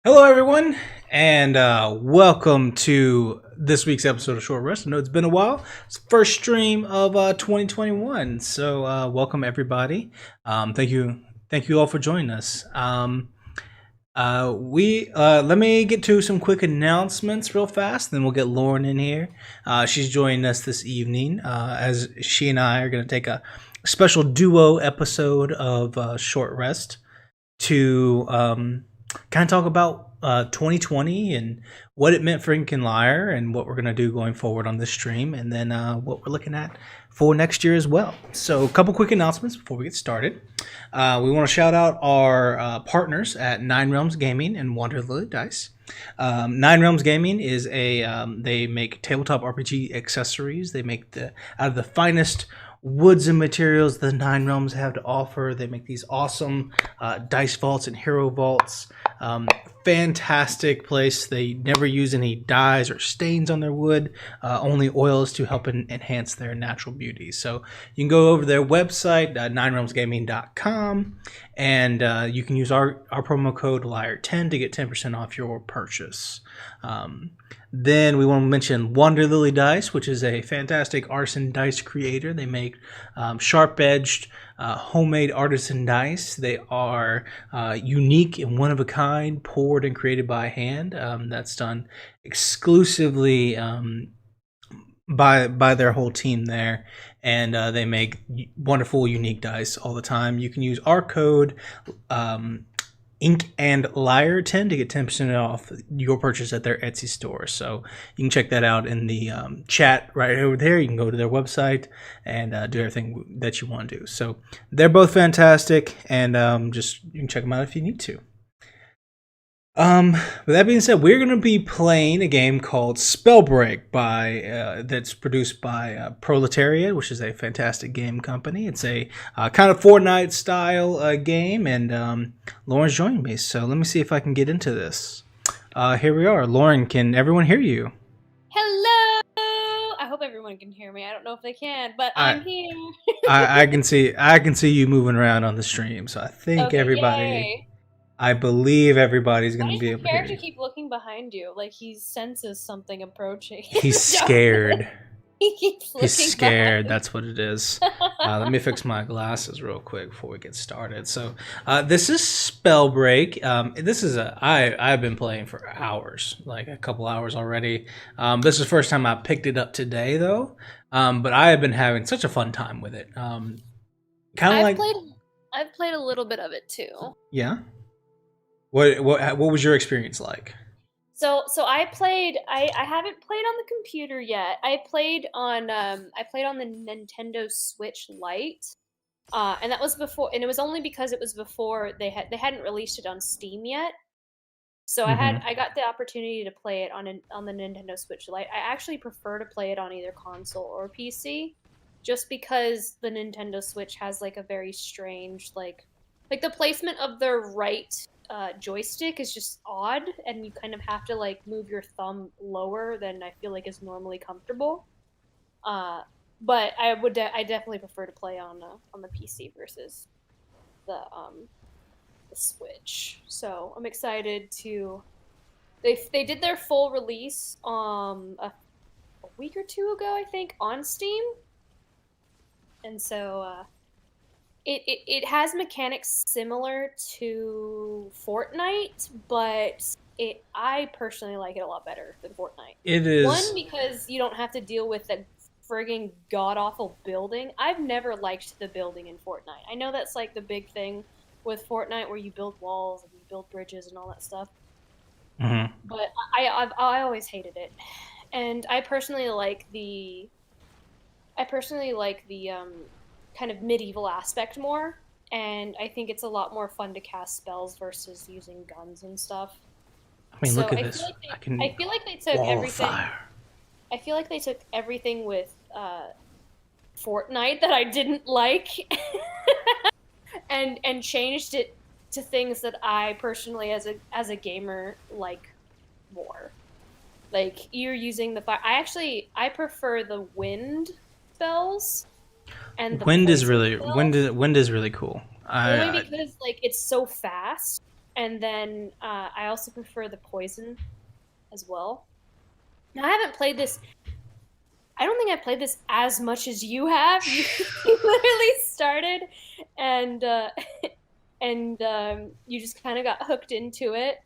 Hello, everyone, and welcome to this week's episode of Short Rest. I know it's been a while. It's the first stream of 2021, so welcome everybody. Thank you all for joining us. We Let me get to some quick announcements real fast, then we'll get Lauren in here. She's joining us this evening as she and I are going to take a special duo episode of Short Rest to kind of talk about 2020 and what it meant for Ink and Lyre and what we're going to do going forward on this stream, and then what we're looking at for next year as well. So a couple quick announcements before we get started. We want to shout out our partners at Nine Realms Gaming and Wander Lily Dice. Nine Realms Gaming is they make tabletop RPG accessories. They make out of the finest woods and materials the Nine Realms have to offer. They make these awesome dice vaults and hero vaults. Fantastic place. They never use any dyes or stains on their wood, only oils to help enhance their natural beauty. So you can go over their website, ninerealmsgaming.com, and you can use our promo code LYRE10 to get 10% off your purchase. Then we want to mention Wander Lily Dice, which is a fantastic artisan dice creator. They make sharp-edged, homemade artisan dice. They are unique and one-of-a-kind, poured and created by hand. That's done exclusively by their whole team there, and they make wonderful, unique dice all the time. You can use our code Ink and Lyre 10 to get 10% off your purchase at their Etsy store. So you can check that out in the chat right over there. You can go to their website and do everything that you want to do. So they're both fantastic, and just you can check them out if you need to. With that being said, we're going to be playing a game called Spellbreak that's produced by Proletariat, which is a fantastic game company. It's a kind of Fortnite style game, and Lauren's joining me. So let me see if I can get into this. Here we are. Lauren, can everyone hear you? Hello! I hope everyone can hear me. I don't know if they can, but I'm here. I can see you moving around on the stream. So I think everybody. Yay. I believe everybody's going to be able Why to hear does you. your character keep looking behind you? Like he senses something approaching. He's scared. He keeps looking. He's scared. That's what it is. Let me fix my glasses real quick before we get started. So this is Spellbreak. I've been playing for hours, like a couple hours already. This is the first time I picked it up today, though. But I have been having such a fun time with it. I've played a little bit of it too. Yeah. What was your experience like? So I played. I haven't played on the computer yet. I played on the Nintendo Switch Lite, and that was before. And it was only because it was before they hadn't released it on Steam yet. So I got the opportunity to play it on the Nintendo Switch Lite. I actually prefer to play it on either console or PC, just because the Nintendo Switch has like a very strange like the placement of their right joystick is just odd, and you kind of have to like move your thumb lower than I feel like is normally comfortable. But I definitely prefer to play on the PC versus the Switch. So I'm excited to. They did their full release a week or two ago, I think, on Steam, and so it has mechanics similar to Fortnite, but I personally like it a lot better than Fortnite. It is one because you don't have to deal with the frigging god awful building. I've never liked the building in Fortnite. I know that's like the big thing with Fortnite, where you build walls and you build bridges and all that stuff. Mm-hmm. But I always hated it, and I personally like the kind of medieval aspect more, and I think it's a lot more fun to cast spells versus using guns and stuff. I mean, look at this. I feel like they took everything. Fire. I feel like they took everything with Fortnite that I didn't like, and changed it to things that I personally, as a gamer, like more. Like you're using the fire. I prefer the wind spells. And the wind is really cool. only because like it's so fast And then I also prefer the poison as well. Now, I haven't played this. I don't think I played this as much as you have. You literally started, and you just kind of got hooked into it.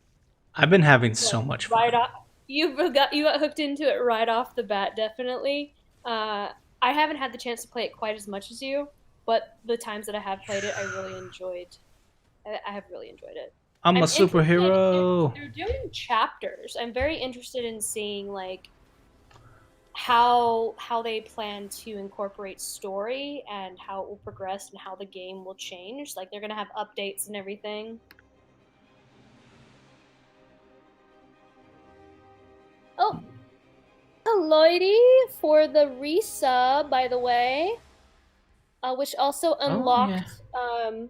I've been having so Like much right fun. off, you got hooked into it right off the bat. Definitely. Uh, I haven't had the chance to play it quite as much as you, but the times that I have played it, I really enjoyed. I have really enjoyed it. I'm a I'm interested. superhero. They're doing chapters. I'm very interested in seeing like how they plan to incorporate story and how it will progress and how the game will change. Like they're gonna have updates and everything. Oh, Lloydie for the resub, by the way, which also Oh yeah. unlocked.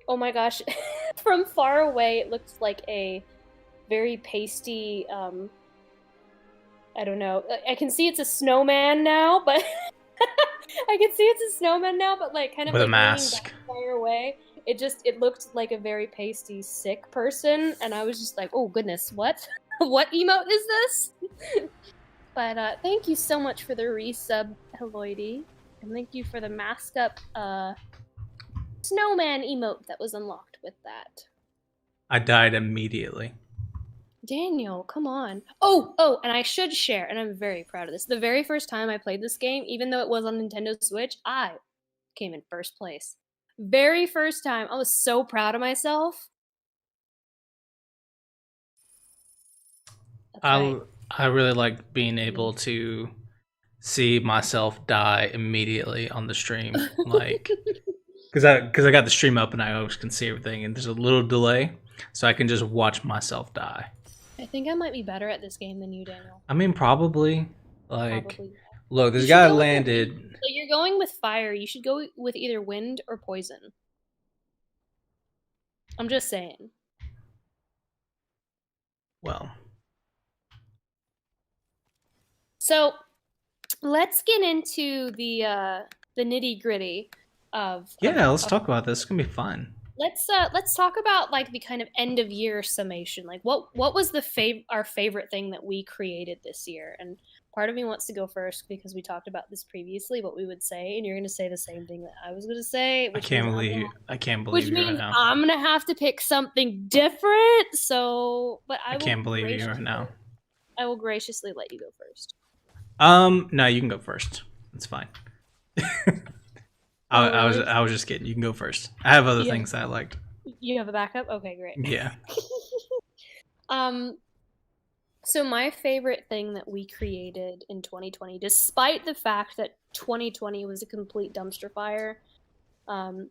Oh my gosh, from far away, it looks like a very pasty. I don't know. I can see it's a snowman now, but I can see it's a snowman now, but like kind of With a like leaning back mask. far away. It looked like a very pasty sick person, and I was just like, oh goodness, what? What emote is this? But thank you so much for the resub, Heloidy. And thank you for the mask up snowman emote that was unlocked with that. I died immediately. Daniel, come on. Oh, and I should share, and I'm very proud of this. The very first time I played this game, even though it was on Nintendo Switch, I came in first place. Very first time. I was so proud of myself. That's right. I really like being able to see myself die immediately on the stream, like because I got the stream up and I always can see everything, and there's a little delay, so I can just watch myself die. I think I might be better at this game than you, Daniel. I mean, probably. Like, Probably. look, You this should guy go with the wind. landed. So you're going with fire. You should go with either wind or poison. I'm just saying. Well, So let's get into the nitty gritty yeah, let's of talk about this. It's gonna be fun. let's talk about like the kind of end of year summation. Like what was our favorite thing that we created this year? And part of me wants to go first because we talked about this previously, what we would say, and you're going to say the same thing that I was going to say, I can't which believe you right means now. I'm going to have to pick something different. So, but I can't believe you right now. I will graciously let you go first. No, you can go first. It's fine. Oh, really? I was just kidding. You can go first. I have other You things that I liked. you have a backup? Okay, great. Yeah. Um, so my favorite thing that we created in 2020, despite the fact that 2020 was a complete dumpster fire, um,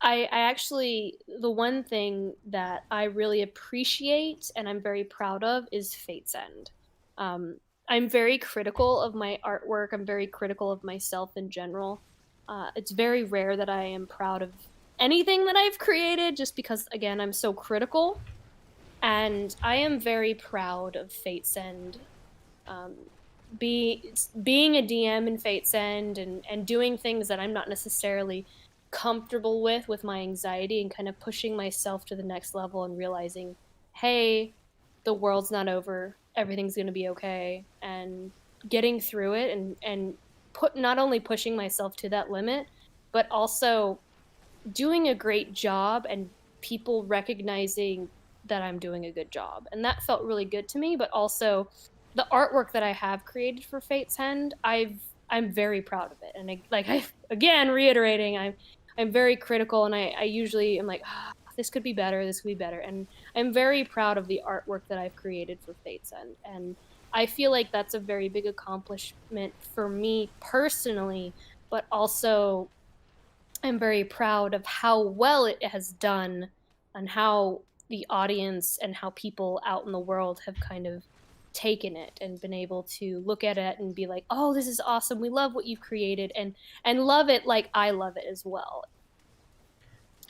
I actually the one thing that I really appreciate and I'm very proud of is Fate's End. I'm very critical of my artwork. I'm very critical of myself in general. It's very rare that I am proud of anything that I've created, just because again I'm so critical. And I am very proud of Fate's End. Um, being a DM in Fate's End and doing things that I'm not necessarily comfortable with my anxiety and kind of pushing myself to the next level and realizing, hey, the world's not over, everything's gonna be okay, and getting through it and put not only pushing myself to that limit, but also doing a great job and people recognizing that I'm doing a good job. And that felt really good to me, but also the artwork that I have created for Fate's End, I'm very proud of it. And I again reiterating, I'm very critical and I usually am like, oh, this could be better, this could be better. And I'm very proud of the artwork that I've created for Fate's End. And I feel like that's a very big accomplishment for me personally, but also I'm very proud of how well it has done and how the audience and how people out in the world have kind of taken it and been able to look at it and be like, "Oh, this is awesome. We love what you've created," and love it like I love it as well.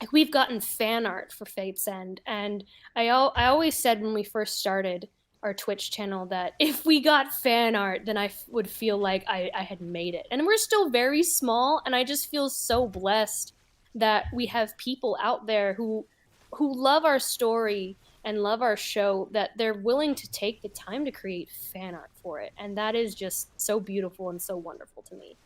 Like we've gotten fan art for Fate's End, and I always said when we first started our Twitch channel that if we got fan art, then would feel like I had made it. And we're still very small, and I just feel so blessed that we have people out there who who love our story and love our show that they're willing to take the time to create fan art for it, and that is just so beautiful and so wonderful to me.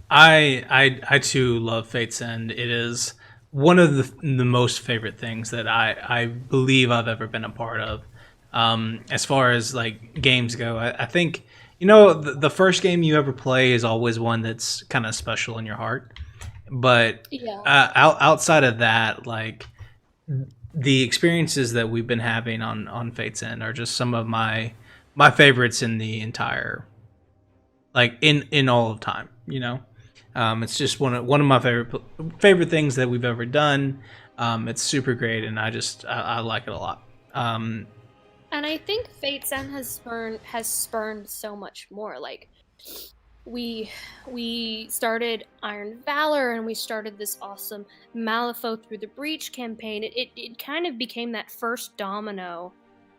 I too love Fate's End. It is one of the most favorite things that I believe I've ever been a part of. As far as like games go, I think the first game you ever play is always one that's kind of special in your heart. But Yeah. outside of that, like the experiences that we've been having on Fate's End are just some of my favorites in the entire like in all of time. It's just one of my favorite things that we've ever done. It's super great, and I like it a lot. And I think Fate's End has spurned so much more. Like we we started Iron Valor, and we started this awesome Malifaux Through the Breach campaign. It kind of became that first domino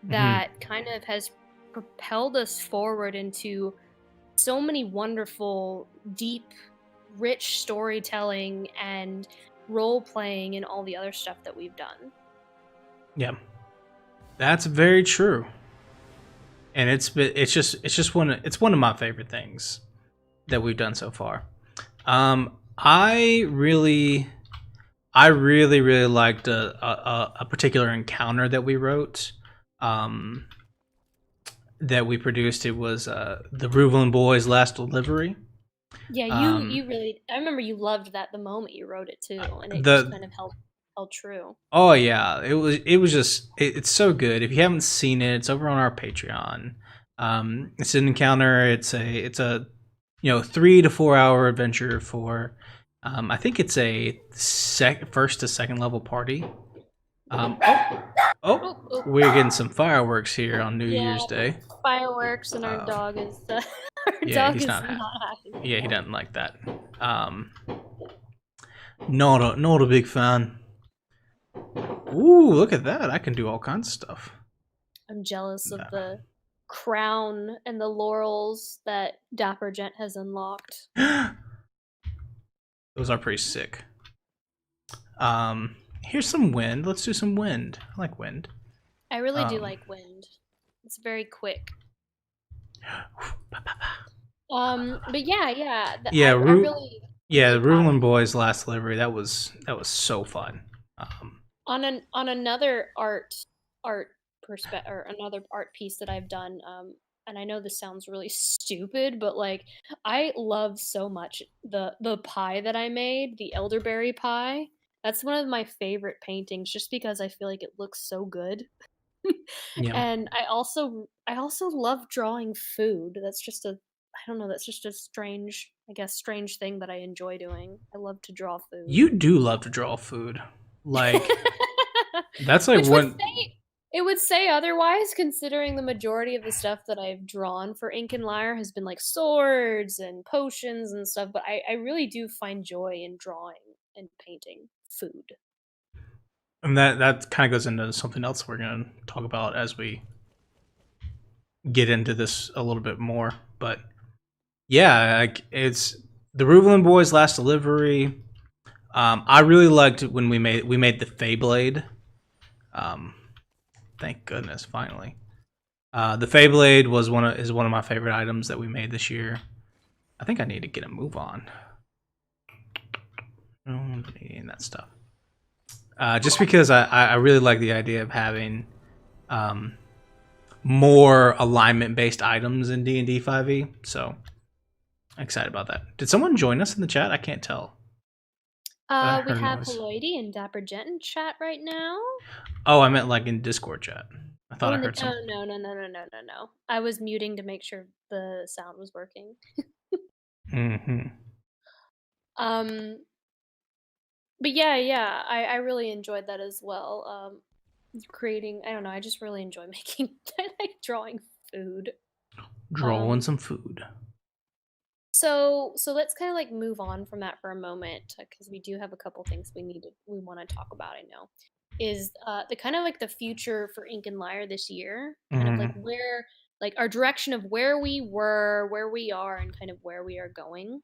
Mhm. that kind of has propelled us forward into so many wonderful, deep, rich storytelling and role playing and all the other stuff that we've done. Yeah, that's very true, and it's one of my favorite things that we've done so far. I really liked a particular encounter that we wrote, um, that we produced. It was the Ruvelin Boys' Last Delivery. Yeah, Um, you really I remember you loved that the moment you wrote it too, and it just the kind of held true. Oh yeah, it was just it's so good. If you haven't seen it, it's over on our Patreon. It's an encounter. It's a 3 to 4 hour adventure for I think it's a first to second level party. Oh, oh, Oh, oh, we're getting some fireworks here on New yeah, Year's Day. fireworks, and our Uh, dog is our yeah, dog he's is not not happy. yeah, he doesn't like that. Um, not a big fan. Ooh, look at that! I can do all kinds of stuff. I'm jealous of No. the crown and the laurels that Dapper Gent has unlocked. Those are pretty sick. Here's some wind. Let's do some wind. I like wind. I really do Um, like wind. It's very quick. ba, ba, ba. But yeah, Yeah, I really yeah, the proud of Ruvelin you. Boys Last Delivery. That was so fun. Um, On another art or another art piece that I've done, and I know this sounds really stupid, but like I love so much the pie that I made, the elderberry pie. That's one of my favorite paintings just because I feel like it looks so good. yeah, And I also love drawing food. That's just a I don't know, that's just a strange, I guess strange thing that I enjoy doing. I love to draw food. you do love to draw food. Like that's like Which would one. say it would say otherwise, considering the majority of the stuff that I've drawn for Ink and Lyre has been like swords and potions and stuff, but I really do find joy in drawing and painting food. And that kind of goes into something else we're gonna talk about as we get into this a little bit more. But yeah, like it's the Ruvelin Boys Last Delivery. I really liked it when we made the Feyblade. Um, thank goodness, finally. The Feyblade is one of my favorite items that we made this year. I think I need to get a move on. And that stuff. Just because I really like the idea of having um, more alignment based items in D&D 5e. So excited about that. Did someone join us in the chat? I can't tell. I We heard a have noise. Heloidy and Dapper Gent in chat right now. Oh, I meant like in Discord chat. I thought Oh, I in the heard some. oh no. I was muting to make sure the sound was working. Mm-hmm. Um, but yeah, I really enjoyed that as well. Creating, I don't know, I just really enjoy making, I like drawing food. Drawing Um, some food. so let's kind of like move on from that for a moment because we do have a couple things we want to talk about. I know is the kind of like the future for Ink and Lyre this year, kind of like Mm-hmm. where like our direction of where we were, where we are, and kind of where we are going.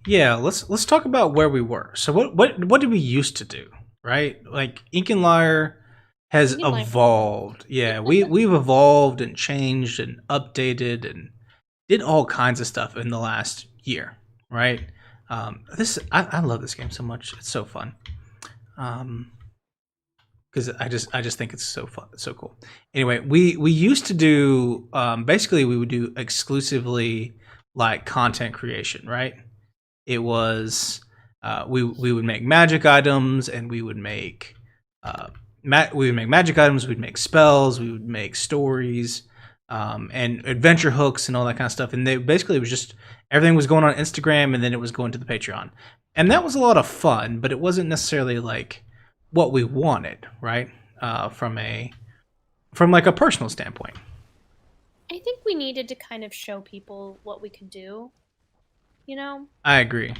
Yeah, let's talk about where we were. So what did we used to do, right? Like Ink and Lyre has You can lie. evolved. Yeah, we've evolved and changed and updated and did all kinds of stuff in the last year, right? This I love this game so much. It's so fun. Um, because I just think it's so fun, so cool. Anyway, we used to do basically we would do exclusively like content creation, right? It was we would make magic items and we would make magic items, we'd make spells, we would make stories, and adventure hooks and all that kind of stuff. And they basically it was just everything was going on Instagram and then it was going to the Patreon, and that was a lot of fun, but it wasn't necessarily like what we wanted, right? From like a personal standpoint. I think we needed to kind of show people what we could do, you know, I agree.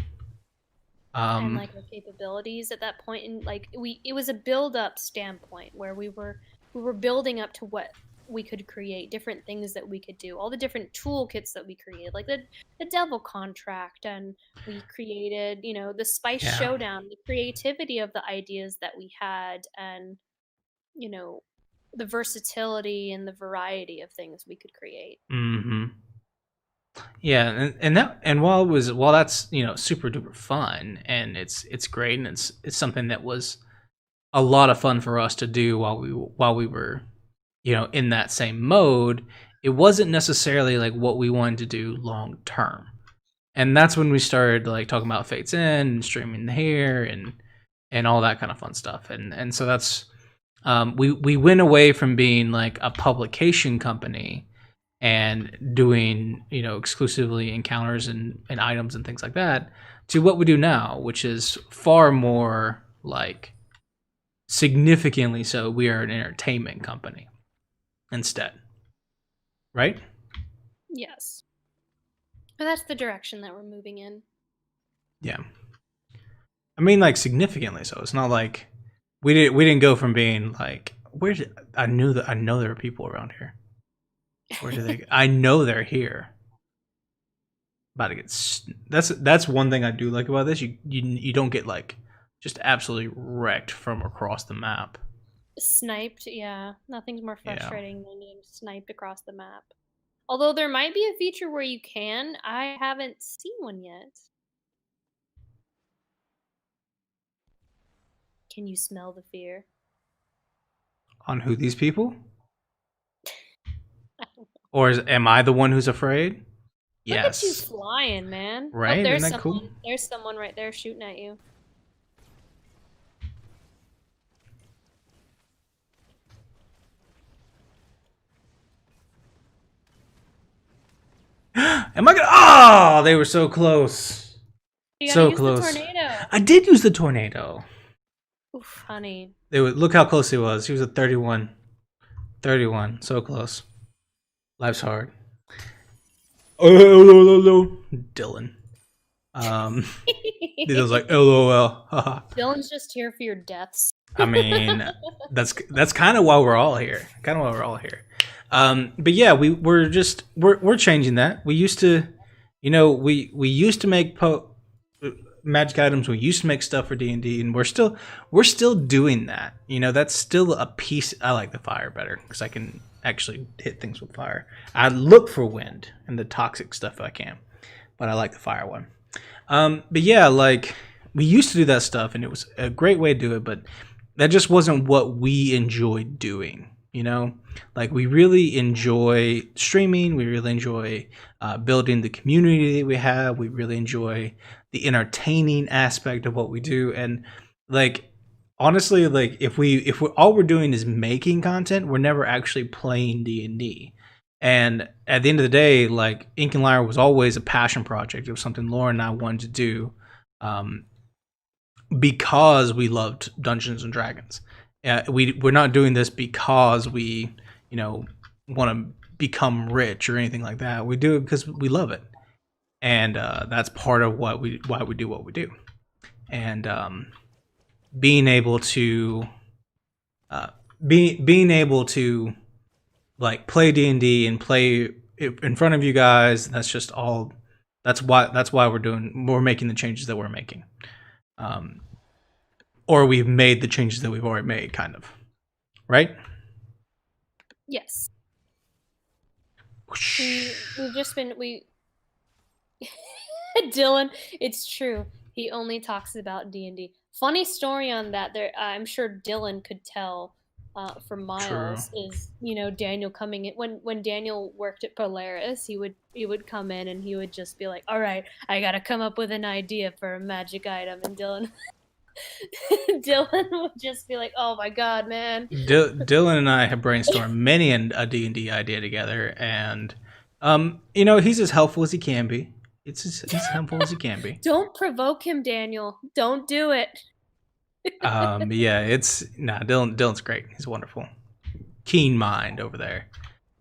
and Um, like our capabilities at that point. And like it was a build up standpoint where we were building up to what we could create, different things that we could do, all the different toolkits that we created, like the devil contract, and we created, you know, the spice yeah. showdown, the creativity of the ideas that we had, and you know, the versatility and the variety of things we could create. Hmm. Yeah, and while that's super duper fun and it's great and it's something that was a lot of fun for us to do while we were in that same mode. It wasn't necessarily like what we wanted to do long term, and that's when we started like talking about Fates End and streaming here and all that kind of fun stuff. And so that's we went away from being like a publication company and doing exclusively encounters and items and things like that to what we do now, which is far more like significantly so we are an entertainment company instead, right? Yes. But that's the direction that we're moving in. Yeah, I mean like significantly so. It's not like we didn't go from being like where did I know there are people around here. Where do they? I know they're here. About to get. That's one thing I do like about this. You don't get like just absolutely wrecked from across the map. Sniped, yeah. Nothing's more Yeah. frustrating than getting sniped across the map. Although there might be a feature where you can. I haven't seen one yet. Can you smell the fear? On who these people? Or am I the one who's afraid? Look at you Yes. flying, man. Oh, Right? Isn't there's that cool? someone. There's someone right there shooting at you. Am I gonna? Oh, they were so close. You gotta So use the close. tornado. I did use the tornado. Oof, honey. Look how close he was. He was at 31. 31. So close. Life's hard. Oh, Dylan. He was like, LOL. Dylan's just here for your deaths. I mean, that's kind of why we're all here. Kind of why we're all here. But yeah, we're changing that. We used to, we used to make magic items. We used to make stuff for D&D, and we're still doing that. That's still a piece. I like the fire better because I can actually hit things with fire. I look for wind and the toxic stuff if I can, but I like the fire one. But yeah, like we used to do that stuff, and it was a great way to do it, but that just wasn't what we enjoyed doing. Like we really enjoy streaming. We really enjoy building the community that we have. We really enjoy the entertaining aspect of what we do, and like honestly, like if we all we're doing is making content, we're never actually playing D&D. And at the end of the day, like Ink and Lyre was always a passion project. It was something Lauren and I wanted to do um, because we loved Dungeons and Dragons. We're not doing this because we, want to become rich or anything like that. We do it because we love it, and that's part of why we do what we do. And being able to being able to like play D&D and play in front of you guys, that's just all. That's why we're making the changes that we're making. Um, or we've made the changes that we've already made, kind of, right? Yes. We've just been we Dylan, it's true. He only talks about D&D. Funny story on that. There, I'm sure Dylan could tell from True. Miles is Daniel coming in when Daniel worked at Polaris. He would come in and he would just be like, "All right, I gotta come up with an idea for a magic item," and Dylan would just be like, "Oh my god, man." Dylan and I have brainstormed many a D&D idea together, and he's as helpful as he can be. He's as helpful as he can be. Don't provoke him, Daniel. Don't do it. Yeah, it's nah. Dylan's great. He's wonderful, keen mind over there.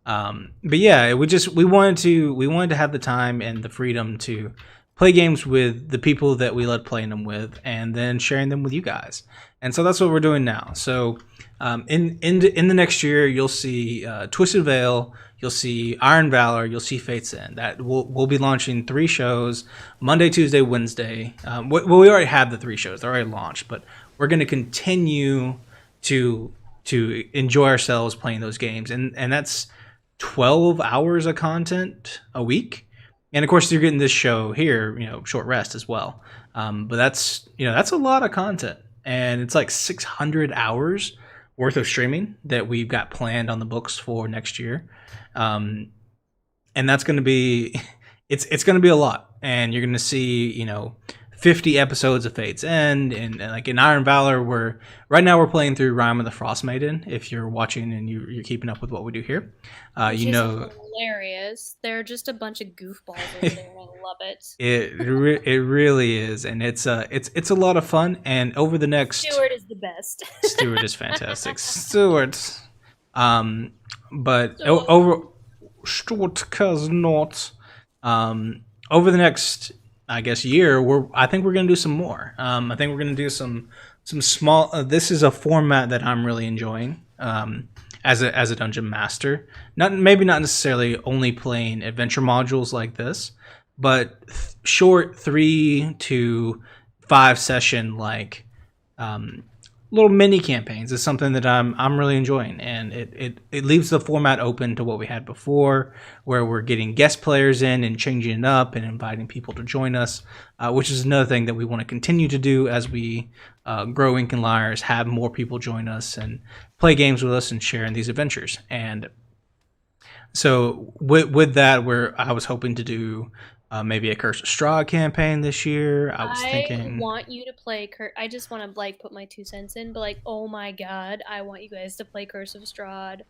But yeah, we wanted to have the time and the freedom to play games with the people that we love playing them with, and then sharing them with you guys. And so that's what we're doing now. So in the next year, you'll see Twisted Veil, you'll see Iron Valor, you'll see Fate's End. That we'll be launching 3 shows: Monday, Tuesday, Wednesday. Well, we already have the 3 shows; they're already launched, but we're going to continue to enjoy ourselves playing those games, and that's 12 hours of content a week. And of course, you're getting this show here, short rest as well. But that's a lot of content, and it's like 600 hours worth of streaming that we've got planned on the books for next year. And that's going to be it's going to be a lot, and you're going to see 50 episodes of Fate's End, and like in Iron Valor, right now we're playing through Rime of the Frost Maiden. If you're watching and you're keeping up with what we do here, Which is hilarious. They're just a bunch of goofballs over there, and I love it. It really is, and it's a lot of fun. And over the next, Stuart is the best. Stuart is fantastic. Stuart, but over Stuart cause not. Over the next, I guess, year, I think we're gonna do some more. I think we're gonna do some small. This is a format that I'm really enjoying. As a dungeon master, maybe not necessarily only playing adventure modules like this, but short 3 to 5 session little mini campaigns is something that I'm really enjoying, and it leaves the format open to what we had before, where we're getting guest players in and changing it up and inviting people to join us, which is another thing that we want to continue to do as we grow Ink and Lyres, have more people join us and play games with us and share in these adventures. And so with that, I was hoping to do maybe a Curse of Strahd campaign this year. I want you to play I just want to put my 2 cents in, but oh my god, I want you guys to play Curse of Strahd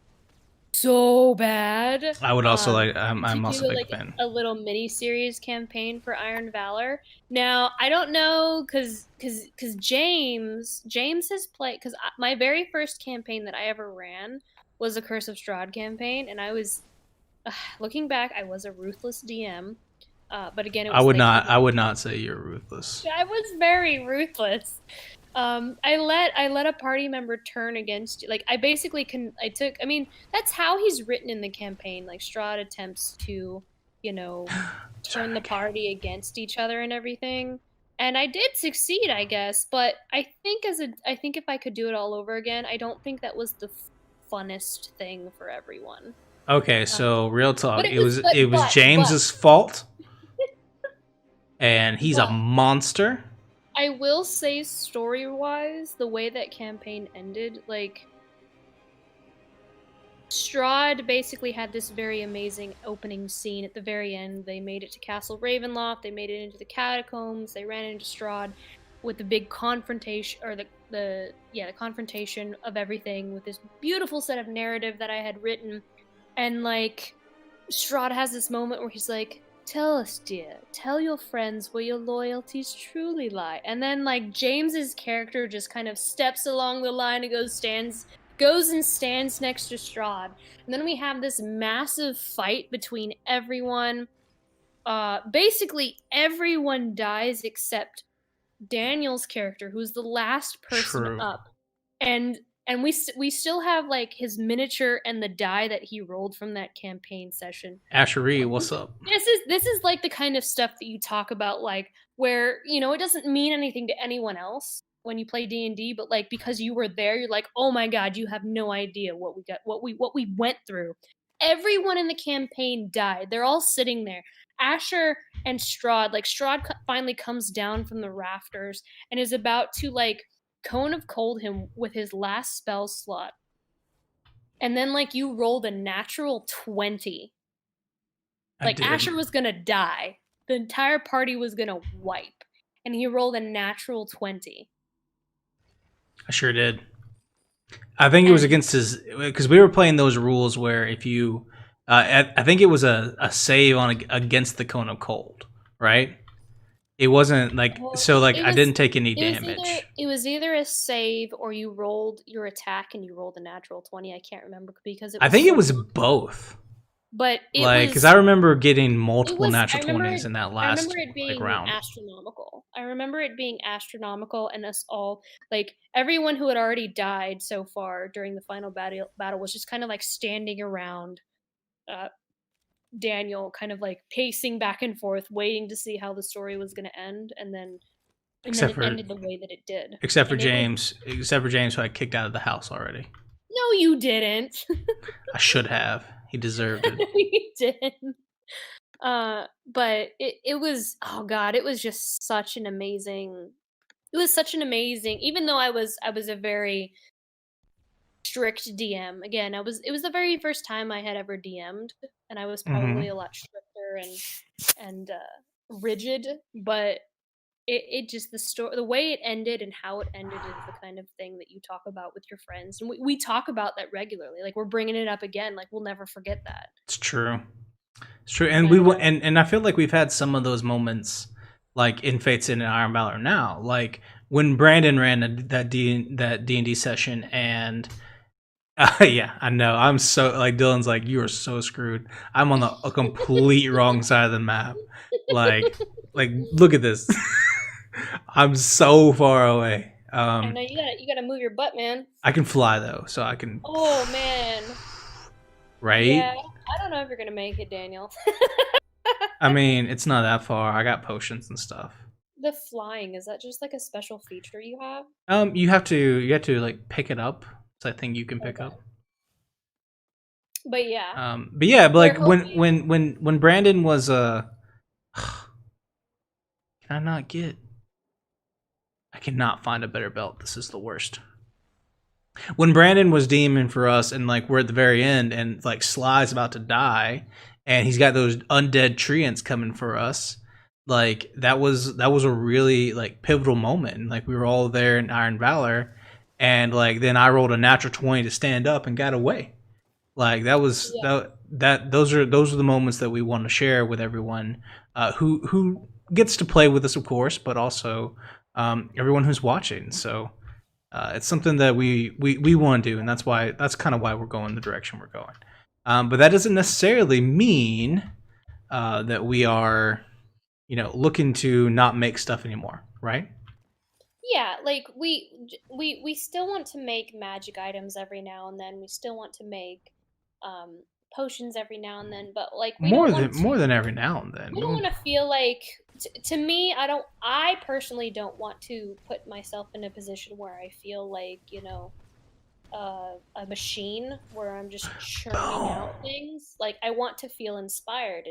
so bad. I would also I'm also a big fan. A little mini series campaign for Iron Valor. Now I don't know because James has played, because my very first campaign that I ever ran was a Curse of Strahd campaign, and I was looking back, I was a ruthless DM. But again, it was I would not say you're ruthless. I was very ruthless. I let a party member turn against you. That's how he's written in the campaign. Like, Strahd attempts to, turn the party against each other and everything. And I did succeed, I guess. But I think if I could do it all over again, I don't think that was the funnest thing for everyone. Okay, so real talk. It was James's fault. And he's a monster. I will say, story-wise, the way that campaign ended, Strahd basically had this very amazing opening scene at the very end. They made it to Castle Ravenloft, they made it into the catacombs, they ran into Strahd with the big confrontation, or the confrontation of everything, with this beautiful set of narrative that I had written. And Strahd has this moment where he's like, "Tell us, dear. Tell your friends where your loyalties truly lie." And then, James's character just kind of steps along the line and goes and stands next to Strahd. And then we have this massive fight between everyone. Basically, everyone dies except Daniel's character, who's the last person up. And we still have his miniature and the die that he rolled from that campaign session. Ashery, what's up? This is the kind of stuff that you talk about, where it doesn't mean anything to anyone else, when you play D&D, but like because you were there, you're like, "Oh my god, you have no idea what we got, what we went through." Everyone in the campaign died. They're all sitting there. Asher and Strahd, like Strahd finally comes down from the rafters and is about to like cone of cold him with his last spell slot. And then like you rolled a natural 20. I Like did. Asher was going to die. The entire party was going to wipe. And he rolled a natural 20. I sure did. I think it was And against his because we were playing those rules where if you, I think it was a save on against the cone of cold, right? It wasn't like well, so like I didn't take any either damage. it was either a save or you rolled your attack and you rolled a natural 20. I can't remember because it I was think it so was long. both. But Like, because I remember getting multiple I natural remember 20s in that I remember last it like being round. astronomical. I remember it being astronomical and us all like everyone who had already died so far during the final battle was just kind of like standing around uh Daniel kind of like pacing back and forth waiting to see how the story was going to end and then Except it for ended the way that it did. except for And it was James, except for James, who I kicked out of the house already. no you didn't. I should have. He deserved it. You didn't. But it was oh god, it was just such an amazing it was such an amazing even though I was a very strict DM. Again, it was the very first time I had ever DM'd and I was Mm-hmm. probably a lot stricter and rigid, but it just the story the way it ended and how it ended is the kind of thing that you talk about with your friends and we talk about that regularly. Like we're bringing it up again, like we'll never forget that. It's true. It's true, and And and I feel like we've had some of those moments, like in Fates and Iron Valor now, like when Brandon ran that D and D session, and yeah, I know I'm so like Dylan's like you are so screwed. I'm on the a complete wrong side of the map. Like like look at this. I'm so far away. I know you gotta move your butt, man. I can fly though, so I can. Oh man. Right? Yeah, I don't know if you're gonna make it, Daniel. I mean, it's not that far. I got potions and stuff. The flying, is that just like a special feature you have? You have to like pick it up. It's a thing you can pick Okay. up. But yeah, But yeah, but we're like hoping. when Brandon was can I not get? I cannot find a better belt. This is the worst. When Brandon was demon for us, and like we're at the very end, and like Sly's about to die, and he's got those undead treants coming for us. Like that was a really like pivotal moment. And, like we were all there in Iron Valor, and like then I rolled a natural 20 to stand up and got away. Like that was Yeah, those are the moments that we want to share with everyone who gets to play with us, of course, but also everyone who's watching. So it's something that we want to do, and that's kind of why we're going the direction we're going. But that doesn't necessarily mean that we are, looking to not make stuff anymore, right? yeah. Like we still want to make magic items every now and then. We still want to make um potions every now and then. But like More than every now and then. we don't want to feel like to me I personally don't want to put myself in a position where I feel like a machine where I'm just churning Oh, out things. Like I want to feel inspired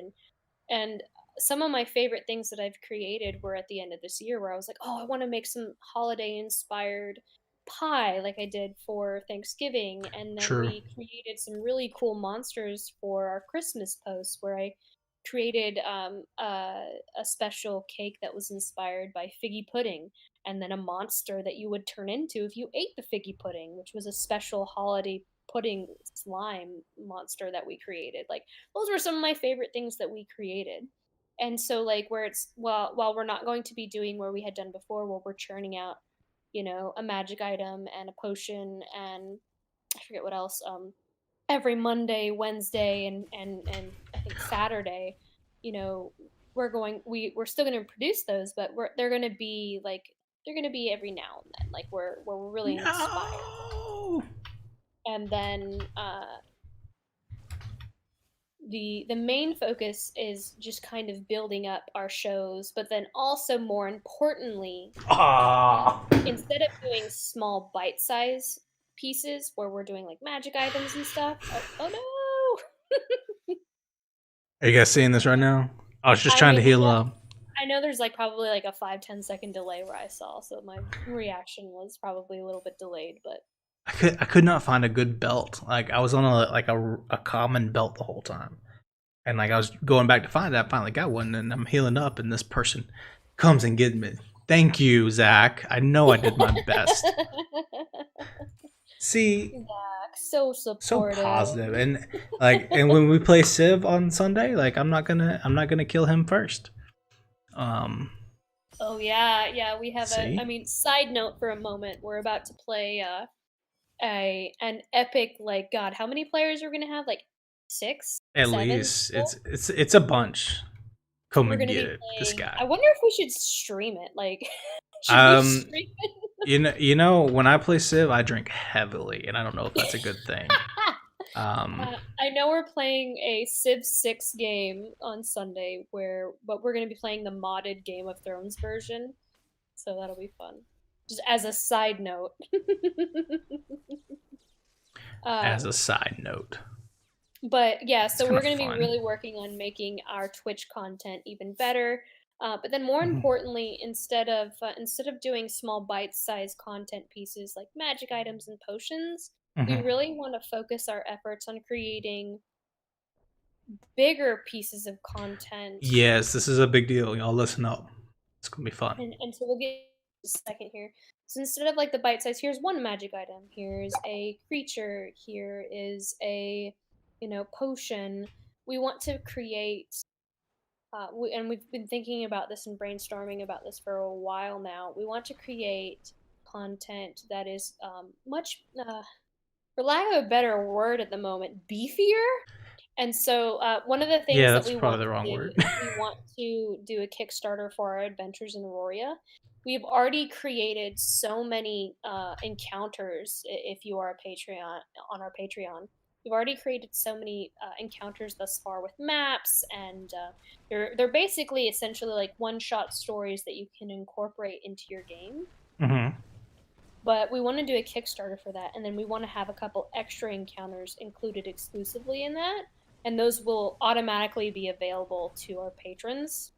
and some of my favorite things that I've created were at the end of this year where I was like, "Oh, I want to make some holiday inspired pie like I did for Thanksgiving." And then true. we created some really cool monsters for our Christmas post where I created a special cake that was inspired by figgy pudding and then a monster that you would turn into if you ate the figgy pudding, which was a special holiday pudding slime monster that we created. Like those were some of my favorite things that we created. And so like where it's while we're not going to be doing where we had done before where we're churning out, a magic item and a potion and I forget what else, every Monday, Wednesday and I think Saturday, you know, we're still gonna produce those, but they're gonna be every now and then, like where we're really inspired. No. And then the main focus is just kind of building up our shows, but then also more importantly, Ah. instead of doing small bite size pieces where we're doing like magic items and stuff. Oh no! Are you guys seeing this right now? I was just I trying mean, to heal yeah, up. I know there's like probably like a 5-10 second delay where I saw, so my reaction was probably a little bit delayed, but I could not find a good belt. Like I was on a common belt the whole time, and like I was going back to find it. I finally got one, and I'm healing up, and this person comes and gets me. Thank you, Zach. I know I did my best. See, Zach, so so supportive. positive, and when we play Civ on Sunday, like I'm not gonna kill him first. Um, Oh yeah, yeah. We have a. I see, mean, side note for a moment. We're about to play a an epic like God. How many players are we gonna have? Like six, at seven least people. it's a bunch. Come We're and gonna get be it, this playing. I guy. wonder if we should stream it. Like, should we Um, stream when I play Civ, I drink heavily, and I don't know if that's a good thing. it? Um, I know we're playing a Civ 6 game on Sunday, but we're gonna be playing the modded Game of Thrones version, so that'll be fun. Just as a side note. as a um, side note, but yeah, it's so kind we're of going to be fun. really working on making our Twitch content even better. But then more Mhm. importantly, instead of doing small bite-sized content pieces like magic items and potions, we Mhm. really want to focus our efforts on creating bigger pieces of content. Yes, this is a big deal. Y'all listen up. It's gonna be fun. And so we'll get a second here. So instead of like the bite size, here's one magic item. Here's a creature. Here is a, potion. We want to create, and we've been thinking about this and brainstorming about this for a while now. We want to create content that is much, for lack of a better word at the moment, beefier. And so, one of the Yeah, things that that's we probably want the to wrong do word. is we want to do a Kickstarter for our adventures in Auroria. We've already created so many encounters. If you are a Patreon on our Patreon, we've already created so many encounters thus far with maps, and they're basically essentially like one-shot stories that you can incorporate into your game. Hmm. But we want to do a Kickstarter for that, and then we want to have a couple extra encounters included exclusively in that, and those will automatically be available to our patrons.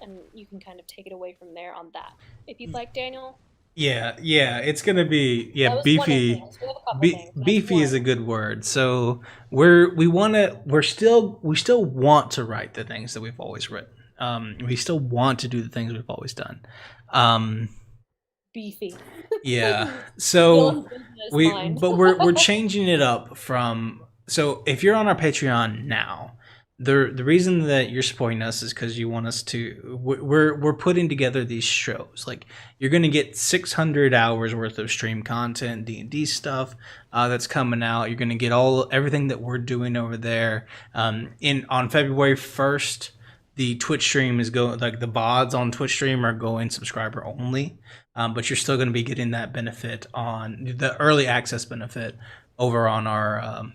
And you can kind of take it away from there on that, if you'd like, Daniel. Yeah, it's gonna be That was one of the beefy. things. We have a couple things, but that's Beefy is one. a good word. So we still want to write the things that we've always written. We still want to do the things we've always done. Um, Beefy. yeah. Dylan's So losing his we mind. but we're changing it up from. So if you're on our Patreon now, the reason that you're supporting us is because you want us to. We're putting together these shows. Like you're gonna get 600 hours worth of stream content, D&D stuff that's coming out. You're gonna get everything that we're doing over there. In on February 1st, the Twitch stream is going, like the VODs on Twitch stream are going subscriber only. But you're still going to be getting that benefit on the early access benefit over on our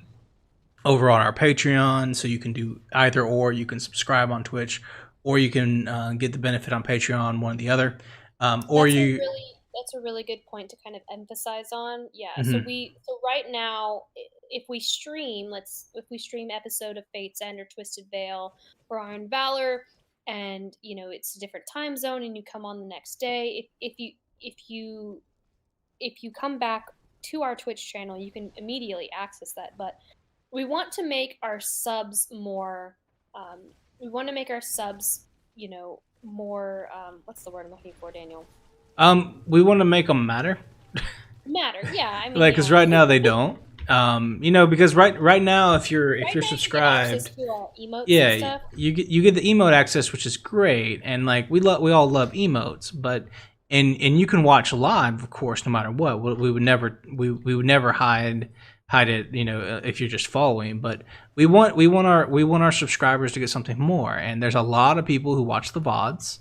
Patreon. So you can do either or. You can subscribe on Twitch, or you can get the benefit on Patreon, one or the other. Or That's a you. really that's a really good point to kind of emphasize on. Yeah. So Mhm. right now, if we stream, if we stream episode of Fate's End or Twisted Veil or Iron Valor, and it's a different time zone, and you come on the next day, if you come back to our Twitch channel, you can immediately access that. But we want to make our subs more. Um, we want to make our subs, more. What's the word I'm looking for, Daniel? We want to make them matter. Matter. Yeah, I mean, Like, because right now they don't. Because right now if right you're now you get access subscribed, to our emotes and yeah, stuff. you get the emote access, which is great, and like we all love emotes, but and you can watch live, of course, no matter what. We would never hide it, if you're just following. But we want our subscribers to get something more, and there's a lot of people who watch the VODs,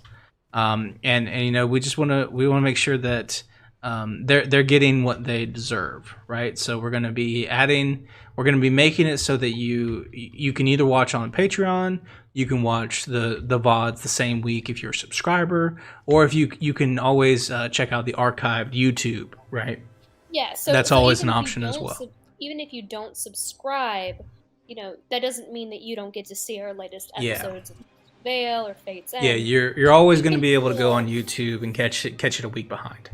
and we want to make sure that they're getting what they deserve, right? So we're going to be making it so that you can either watch on Patreon, you can watch the VODs the same week if you're a subscriber, or if you can always check out the archived YouTube, right? Yeah, so That's so always even an if you option as don't well. even if you don't subscribe, that doesn't mean that you don't get to see our latest Yeah. episodes of Veil or Fate's Yeah, End. you're always You going to can be able to go on still YouTube and catch it a week behind.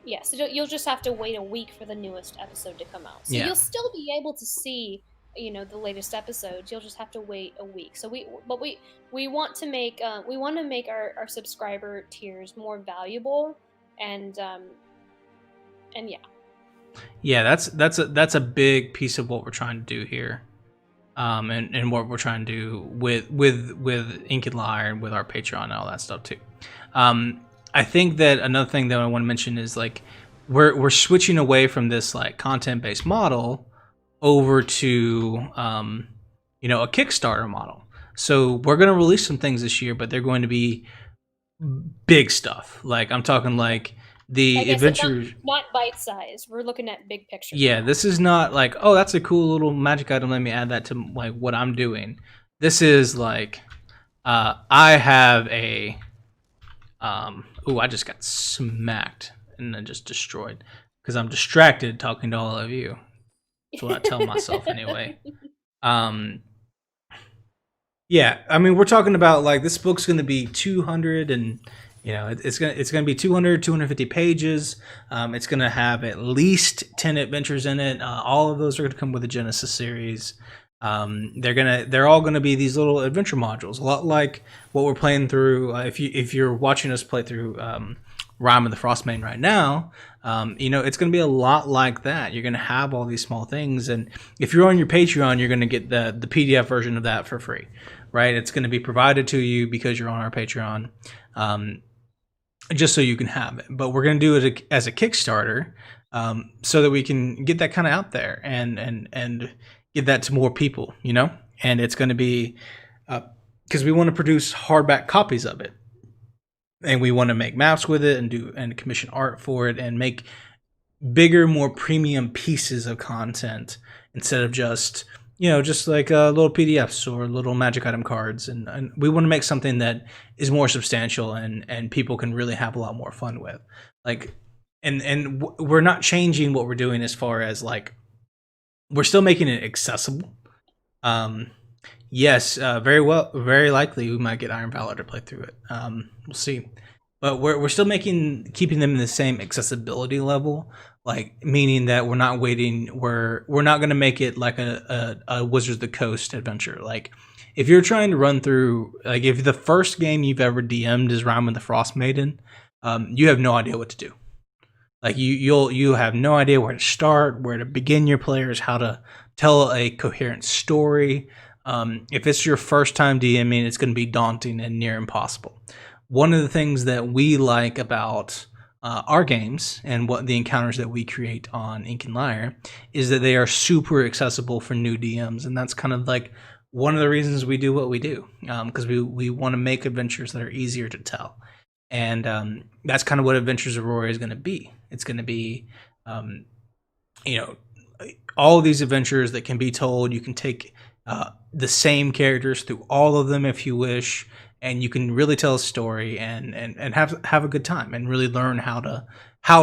Yeah, so you'll just have to wait a week for the newest episode to come out. So Yeah. you'll still be able to see, the latest episodes. You'll just have to wait a week. So we want to make our subscriber tiers more valuable, and yeah. Yeah, that's a big piece of what we're trying to do here. And what we're trying to do with Ink and Lyre and with our Patreon and all that stuff too. I think that another thing that I want to mention is like we're switching away from this like content based model over to a Kickstarter model. So we're going to release some things this year, but they're going to be big stuff. Like I'm talking like I the guess it's adventures. not bite size. We're looking at big picture. Yeah, this is not like, oh, that's a cool little magic item. Let me add that to like what I'm doing. This is like, I have a, I just got smacked and then just destroyed because I'm distracted talking to all of you. That's what I tell myself anyway. Um, yeah, I mean, we're talking about like this book's going to be 200 and it's gonna be 200 250 pages. It's gonna have at least 10 adventures in it. All of those are gonna come with the Genesis series. They're all gonna be these little adventure modules, a lot like what we're playing through. If you're watching us play through Rime of the Frostmaiden right now, it's gonna be a lot like that. You're gonna have all these small things, and if you're on your Patreon, you're gonna get the PDF version of that for free, right? It's gonna be provided to you because you're on our Patreon. Just so you can have it. But we're going to do it as a Kickstarter, so that we can get that kind of out there and get that to more people, And it's going to be because we want to produce hardback copies of it, and we want to make maps with it and commission art for it and make bigger, more premium pieces of content instead of just just like little PDFs or little magic item cards, and we want to make something that is more substantial and people can really have a lot more fun with. Like, and we're not changing what we're doing as far as like we're still making it accessible. Yes, very likely we might get Iron Valor to play through it. We'll see, but we're still keeping them in the same accessibility level, like meaning that we're not waiting. We're not going to make it like a Wizards of the Coast adventure. Like if you're trying to run through, like if the first game you've ever DM'd is Rime of the Frostmaiden, you have no idea what to do. Like you'll have no idea where to start, where to begin your players, how to tell a coherent story. If it's your first time DMing, it's going to be daunting and near impossible. One of the things that we like about our games and what the encounters that we create on Ink and Lyre is that they are super accessible for new DMs, and that's kind of like one of the reasons we do what we do, because we want to make adventures that are easier to tell, and that's kind of what Adventures of Rory is going to be. It's going to be, all of these adventures that can be told. You can take the same characters through all of them if you wish, and you can really tell a story and have a good time and really learn how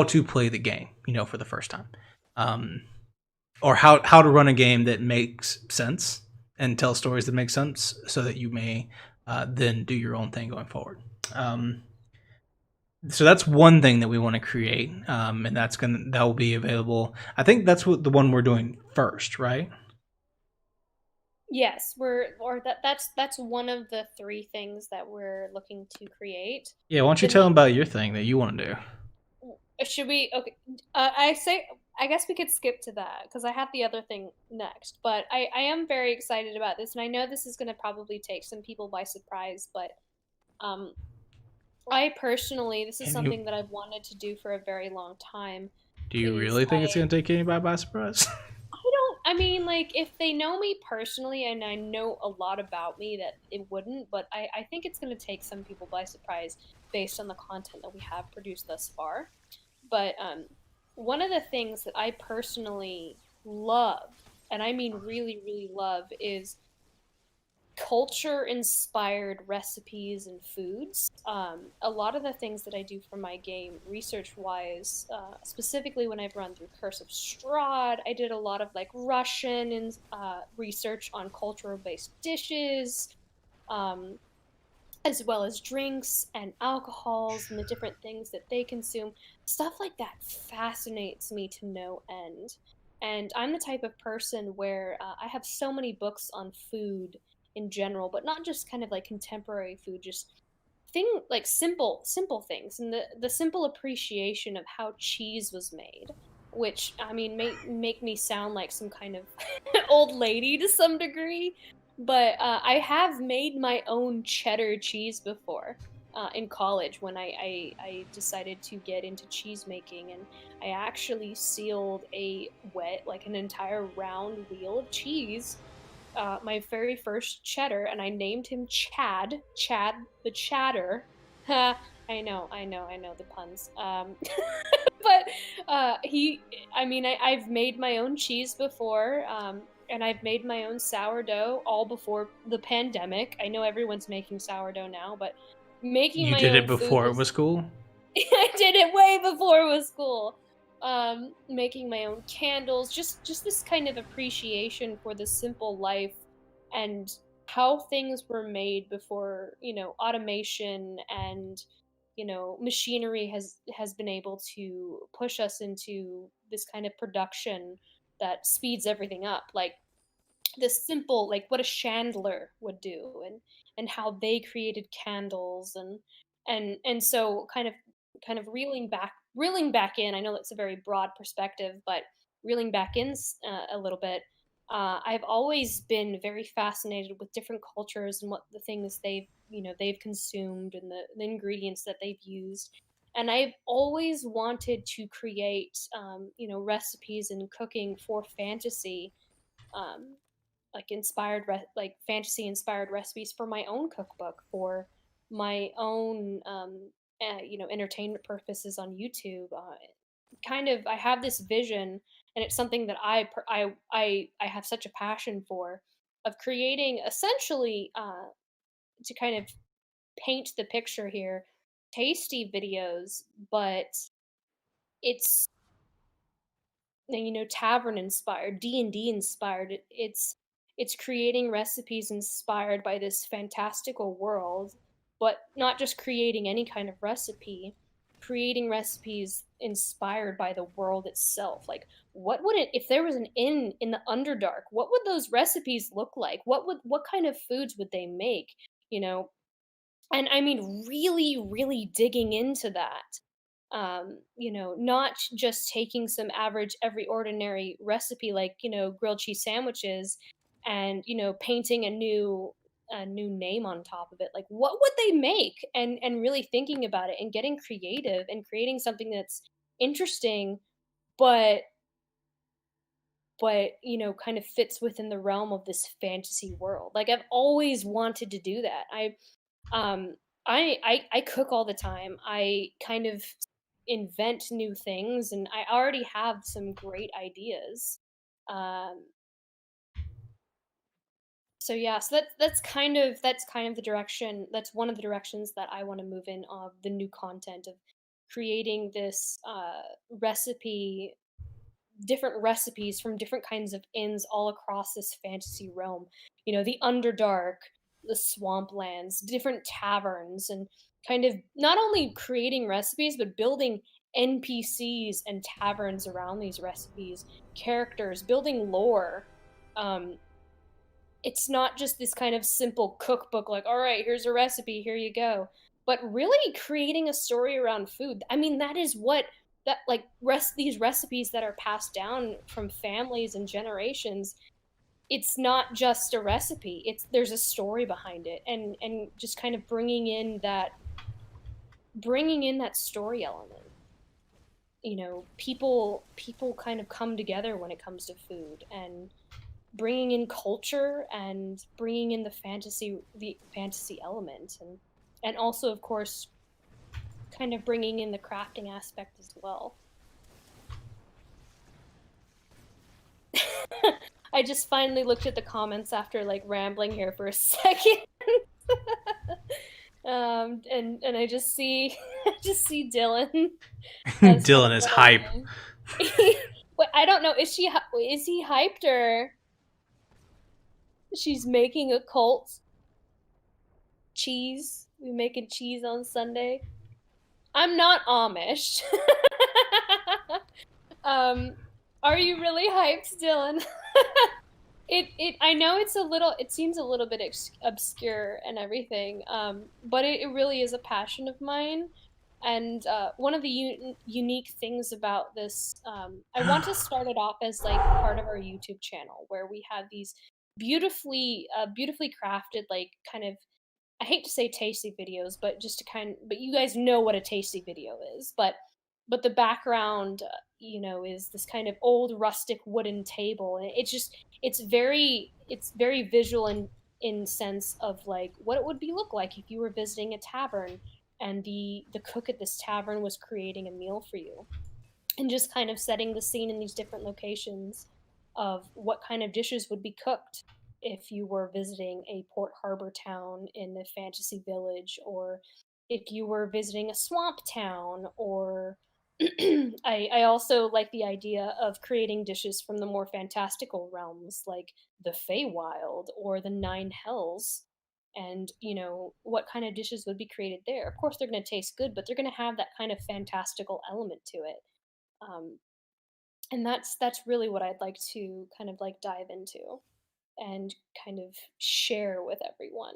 to play the game, for the first time, or how to run a game that makes sense and tell stories that make sense, so that you may then do your own thing going forward. So that's one thing that we want to create, and that will be available. I think that's what the one we're doing first, right? Yes, that's one of the three things that we're looking to create. Yeah, why don't you tell them about your thing that you want to do? Should we? Okay, I guess we could skip to that because I have the other thing next. But I am very excited about this, and I know this is going to probably take some people by surprise. But I personally, this is something that I've wanted to do for a very long time. Do you really think it's going to take anybody by surprise? I mean, like, if they know me personally and I know a lot about me, that it wouldn't, but I think it's going to take some people by surprise based on the content that we have produced thus far. But one of the things that I personally love, and I mean really, really love, is culture inspired recipes and foods. A lot of the things that I do for my game, research wise, specifically when I've run through Curse of Strahd, I did a lot of like Russian and research on cultural based dishes. Um, as well as drinks and alcohols and the different things that they consume. Stuff like that fascinates me to no end. And I'm the type of person where I have so many books on food in general, but not just kind of like contemporary food, just like simple things and the simple appreciation of how cheese was made, which I mean make me sound like some kind of old lady to some degree, but I have made my own cheddar cheese before in college when I decided to get into cheese making, and I actually sealed like an entire round wheel of cheese, my very first cheddar, and I named him Chad the Chatter. I know the puns. But I mean, I've made my own cheese before, and I've made my own sourdough all before the pandemic. I know everyone's making sourdough now, but making You my did it own food before it was was cool? I did it way before it was cool. Making my own candles, just this kind of appreciation for the simple life and how things were made before, automation and machinery has been able to push us into this kind of production that speeds everything up. Like this simple, like what a chandler would do, and how they created candles, and so kind of reeling back in. I know that's a very broad perspective, but reeling back in a little bit. I've always been very fascinated with different cultures and what the things they've consumed and the ingredients that they've used, and I've always wanted to create recipes and cooking for fantasy, um, like like fantasy inspired recipes for my own cookbook, for my own entertainment purposes on YouTube. Kind of, I have this vision, and it's something that I have such a passion for, of creating essentially, to kind of paint the picture here, tasty videos, but it's tavern inspired, D&D inspired. It's creating recipes inspired by this fantastical world, but not just creating any kind of recipe, creating recipes inspired by the world itself. Like, what would it, if there was an inn in the Underdark, what would those recipes look like? What kind of foods would they make, you know and I mean, really, really digging into that. Not just taking some average, every ordinary recipe like, grilled cheese sandwiches, and, painting a new name on top of it. Like, what would they make? And really thinking about it and getting creative and creating something that's interesting, but kind of fits within the realm of this fantasy world. Like, I've always wanted to do that. Um, I cook all the time. I kind of invent new things, and I already have some great ideas. Um, so yeah, so that's kind of the direction. That's one of the directions that I want to move in, of the new content, of creating this recipe different recipes from different kinds of inns all across this fantasy realm. The Underdark, the Swamplands, different taverns, and kind of not only creating recipes, but building NPCs and taverns around these recipes, characters, building lore. Um, it's not just this kind of simple cookbook, like, all right, here's a recipe, here you go, but really creating a story around food. I mean, that is what that like these recipes that are passed down from families and generations. It's not just a recipe, there's a story behind it, and just kind of bringing in that story element. People kind of come together when it comes to food, and bringing in culture and bringing in the fantasy element, and also, of course, kind of bringing in the crafting aspect as well. I just finally looked at the comments after like rambling here for a second. And I just see I just see Dylan as kind of Dylan is what hype. I Wait, I don't know. Is he hyped or she's making a cult cheese? We making cheese on Sunday. I'm not Amish. um, are you really hyped, Dylan? It I know it seems a little bit obscure and everything, but it really is a passion of mine. And one of the unique things about this, I want to start it off as like part of our YouTube channel where we have these beautifully crafted, like kind of, I hate to say tasty videos, but just to but you guys know what a tasty video is. But the background, is this kind of old rustic wooden table, and it's very visual in sense of like what it would be look like if you were visiting a tavern and the cook at this tavern was creating a meal for you, and just kind of setting the scene in these different locations of what kind of dishes would be cooked if you were visiting a port harbor town in a fantasy village, or if you were visiting a swamp town, or I also like the idea of creating dishes from the more fantastical realms like the Feywild or the Nine Hells, and what kind of dishes would be created there. Of course they're going to taste good, but they're going to have that kind of fantastical element to it. um, and that's really what I'd like to kind of like dive into and kind of share with everyone.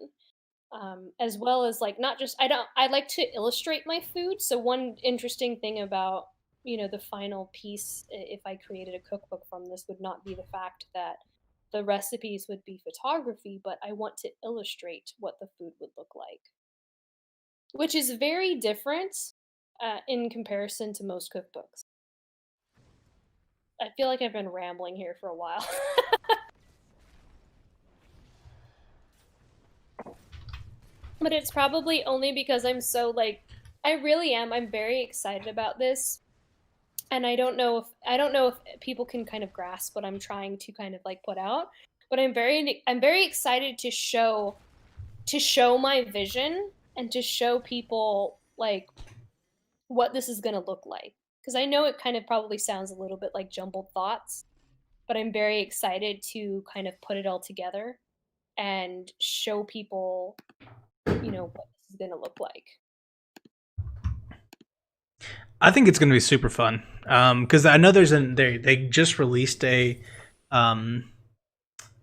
As well as like not just I like to illustrate my food. So one interesting thing about the final piece, if I created a cookbook from this, would not be the fact that the recipes would be photography, but I want to illustrate what the food would look like, which is very different in comparison to most cookbooks. I feel like I've been rambling here for a while. But it's probably only because I really am. I'm very excited about this. And I don't know if people can kind of grasp what I'm trying to kind of like put out, but I'm very excited to show my vision and to show people like what this is going to look like, because I know it kind of probably sounds a little bit like jumbled thoughts, but I'm very excited to kind of put it all together and show people what this is going to look like. I think it's going to be super fun because I know they just released um,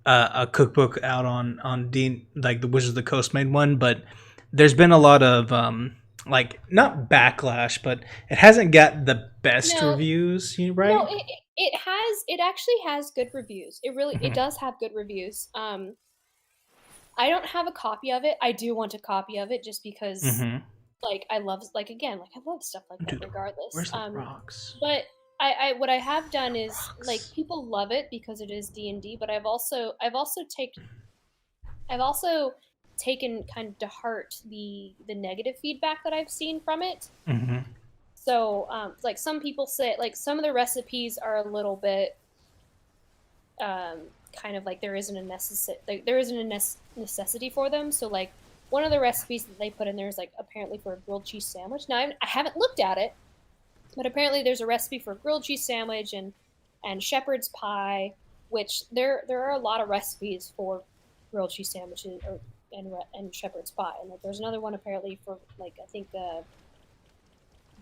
a cookbook out on Dean, like the Wizards of the Coast made one, but there's been a lot of like not backlash, but it hasn't got the best No, reviews, no, right? it actually has good reviews. It Mm-hmm. does have good reviews. I don't have a copy of it. I do want a copy of it just because Mm-hmm. like I love, like, again, like I love stuff like that Dude, regardless. where's the rocks? But I what I have done is like Rocks. people love it because it is D&D, but I've also taken kind of to heart the negative feedback that I've seen from it. Mm-hmm. So like some people say like some of the recipes are a little bit kind of like there isn't a necessity for them. So like one of the recipes that they put in there is like apparently for a grilled cheese sandwich. Now I haven't looked at it, but apparently there's a recipe for a grilled cheese sandwich and shepherd's pie, which there are a lot of recipes for grilled cheese sandwiches and shepherd's pie, and like there's another one apparently for like I think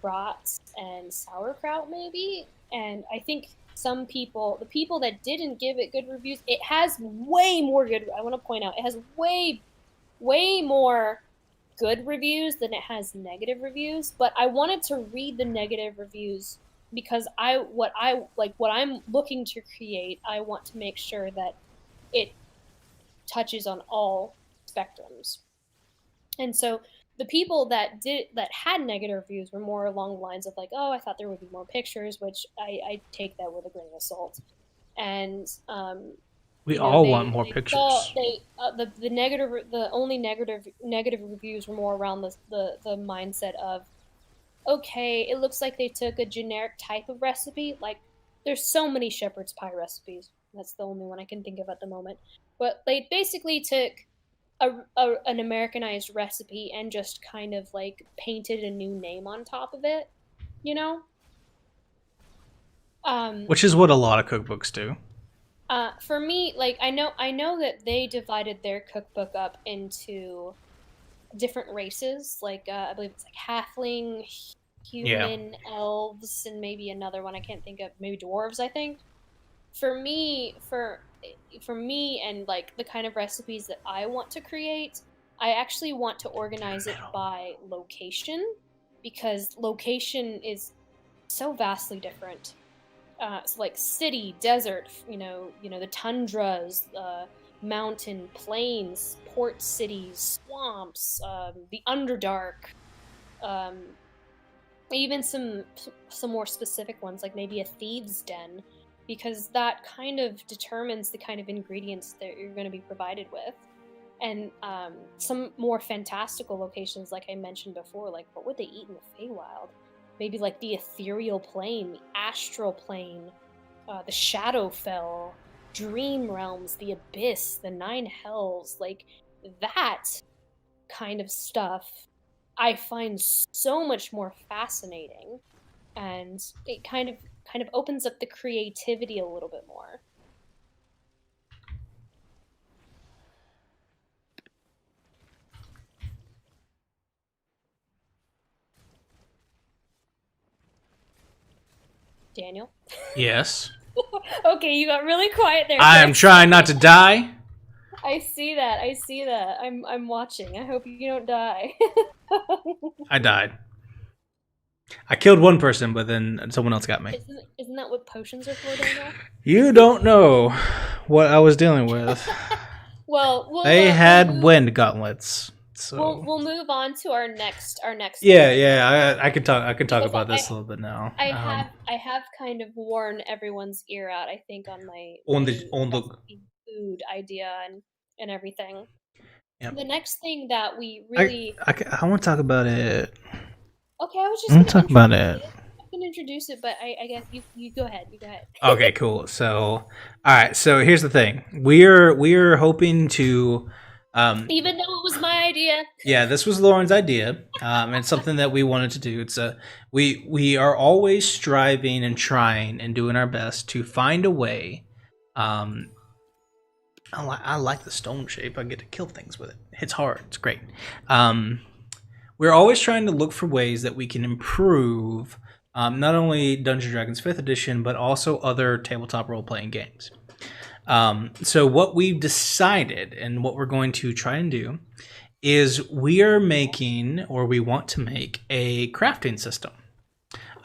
brats and sauerkraut maybe. And I think the people that didn't give it good reviews, it has way more good. I want to point out it has way more good reviews than it has negative reviews. But I wanted to read the negative reviews because what I'm looking to create, I want to make sure that it touches on all spectrums. And so the people that had negative reviews were more along the lines of like, oh, I thought there would be more pictures, which I take that with a grain of salt. And We all want more they saw pictures. the only negative reviews were more around the mindset of, okay, it looks like they took a generic type of recipe. Like there's so many shepherd's pie recipes. That's the only one I can think of at the moment. But they basically took an Americanized recipe and just kind of like painted a new name on top of it, you know? Um, Which is what a lot of cookbooks do. for me, like I know that they divided their cookbook up into different races. Like I believe it's like halfling, Yeah. human, elves, and maybe another one I can't think of. Maybe dwarves, I think. For me, for me, and like the kind of recipes that I want to create, I actually want to organize it by location because location is so vastly different. So like city, desert, the tundras, mountain, plains, port cities, swamps, the Underdark, um, even some more specific ones like maybe a thieves' den, because that kind of determines the kind of ingredients that you're going to be provided with. And some more fantastical locations, like I mentioned before, like what would they eat in the Feywild? Maybe like the ethereal plane, the astral plane, the Shadowfell, dream realms, the abyss, the nine hells, like that kind of stuff I find so much more fascinating, and it kind of opens up the creativity a little bit more. Daniel? Yes. Okay, you got really quiet there. I am trying not to die. I see that. I see that. I'm watching. I hope you don't die. I died. I killed one person, but then someone else got me. Isn't that what potions are for, Daniel? You don't know what I was dealing with. Well, They had wind gauntlets. So we'll move on to our next. yeah. I could talk. I could talk Because about this a little bit now. I have kind of worn everyone's ear out, I think, on On my the recipe food idea and everything. yeah. The next thing that we I really I want to talk about it. okay, I was I just want to gonna talk about introduce it. it. I can introduce it, but I guess you go ahead. You go ahead. Okay, cool. So, all right. So here's the thing. We're hoping to, Even though it was my idea. yeah, this was Lauren's idea. It's something that we wanted to do. It's a we are always striving and trying and doing our best to find a way. Um, I like the stone shape. I get to kill things with it. It's hard. It's great. Um, we're always trying to look for ways that we can improve not only Dungeons and Dragons 5th edition, but also other tabletop role playing games. So, what we've decided and what we're going to try and do is we are making, or we want to make, a crafting system.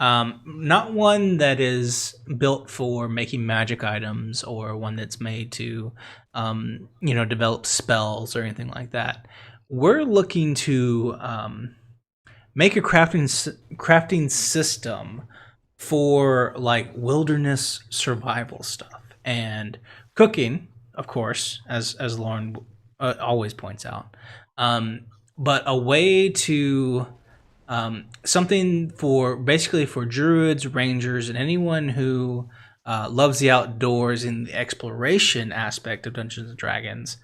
Not one that is built for making magic items or one that's made to, develop spells or anything like that. We're looking to make a crafting system for like wilderness survival stuff and cooking, of course, as Lauren always points out. But a way to something for basically for druids, rangers, and anyone who loves the outdoors and the exploration aspect of Dungeons and Dragons,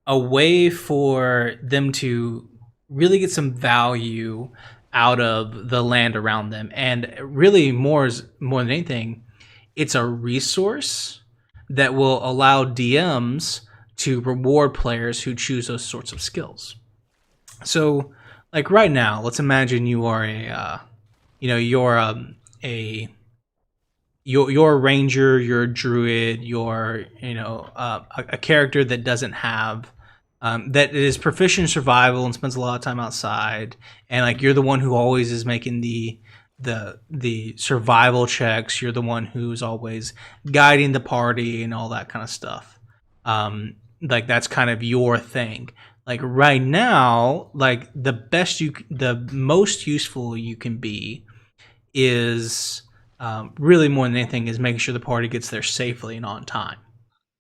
a way for them to really get some value out of the land around them, and really more than anything, it's a resource that will allow DMs to reward players who choose those sorts of skills. So, like right now, let's imagine you are a you're a ranger, you're a druid, you're a character that doesn't have that is proficient in survival and spends a lot of time outside, and like you're the one who always is making the survival checks. You're the one who's always guiding the party and all that kind of stuff. Like that's kind of your thing. Like right now, like the most useful you can be is really more than anything is making sure the party gets there safely and on time,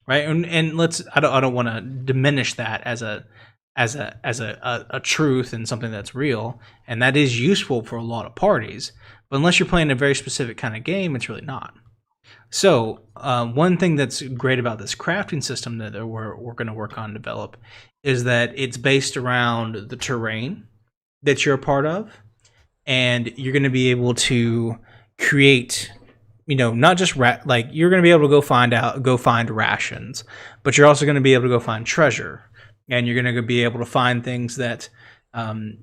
right? And let's I don't want to diminish that as a truth and something that's real, and that is useful for a lot of parties. But unless you're playing a very specific kind of game, it's really not. So one thing that's great about this crafting system that we're going to work on and develop is that it's based around the terrain that you're a part of, and you're going to be able to create, not just like you're going to be able to go find rations, but you're also going to be able to go find treasure, and you're going to be able to find things that um,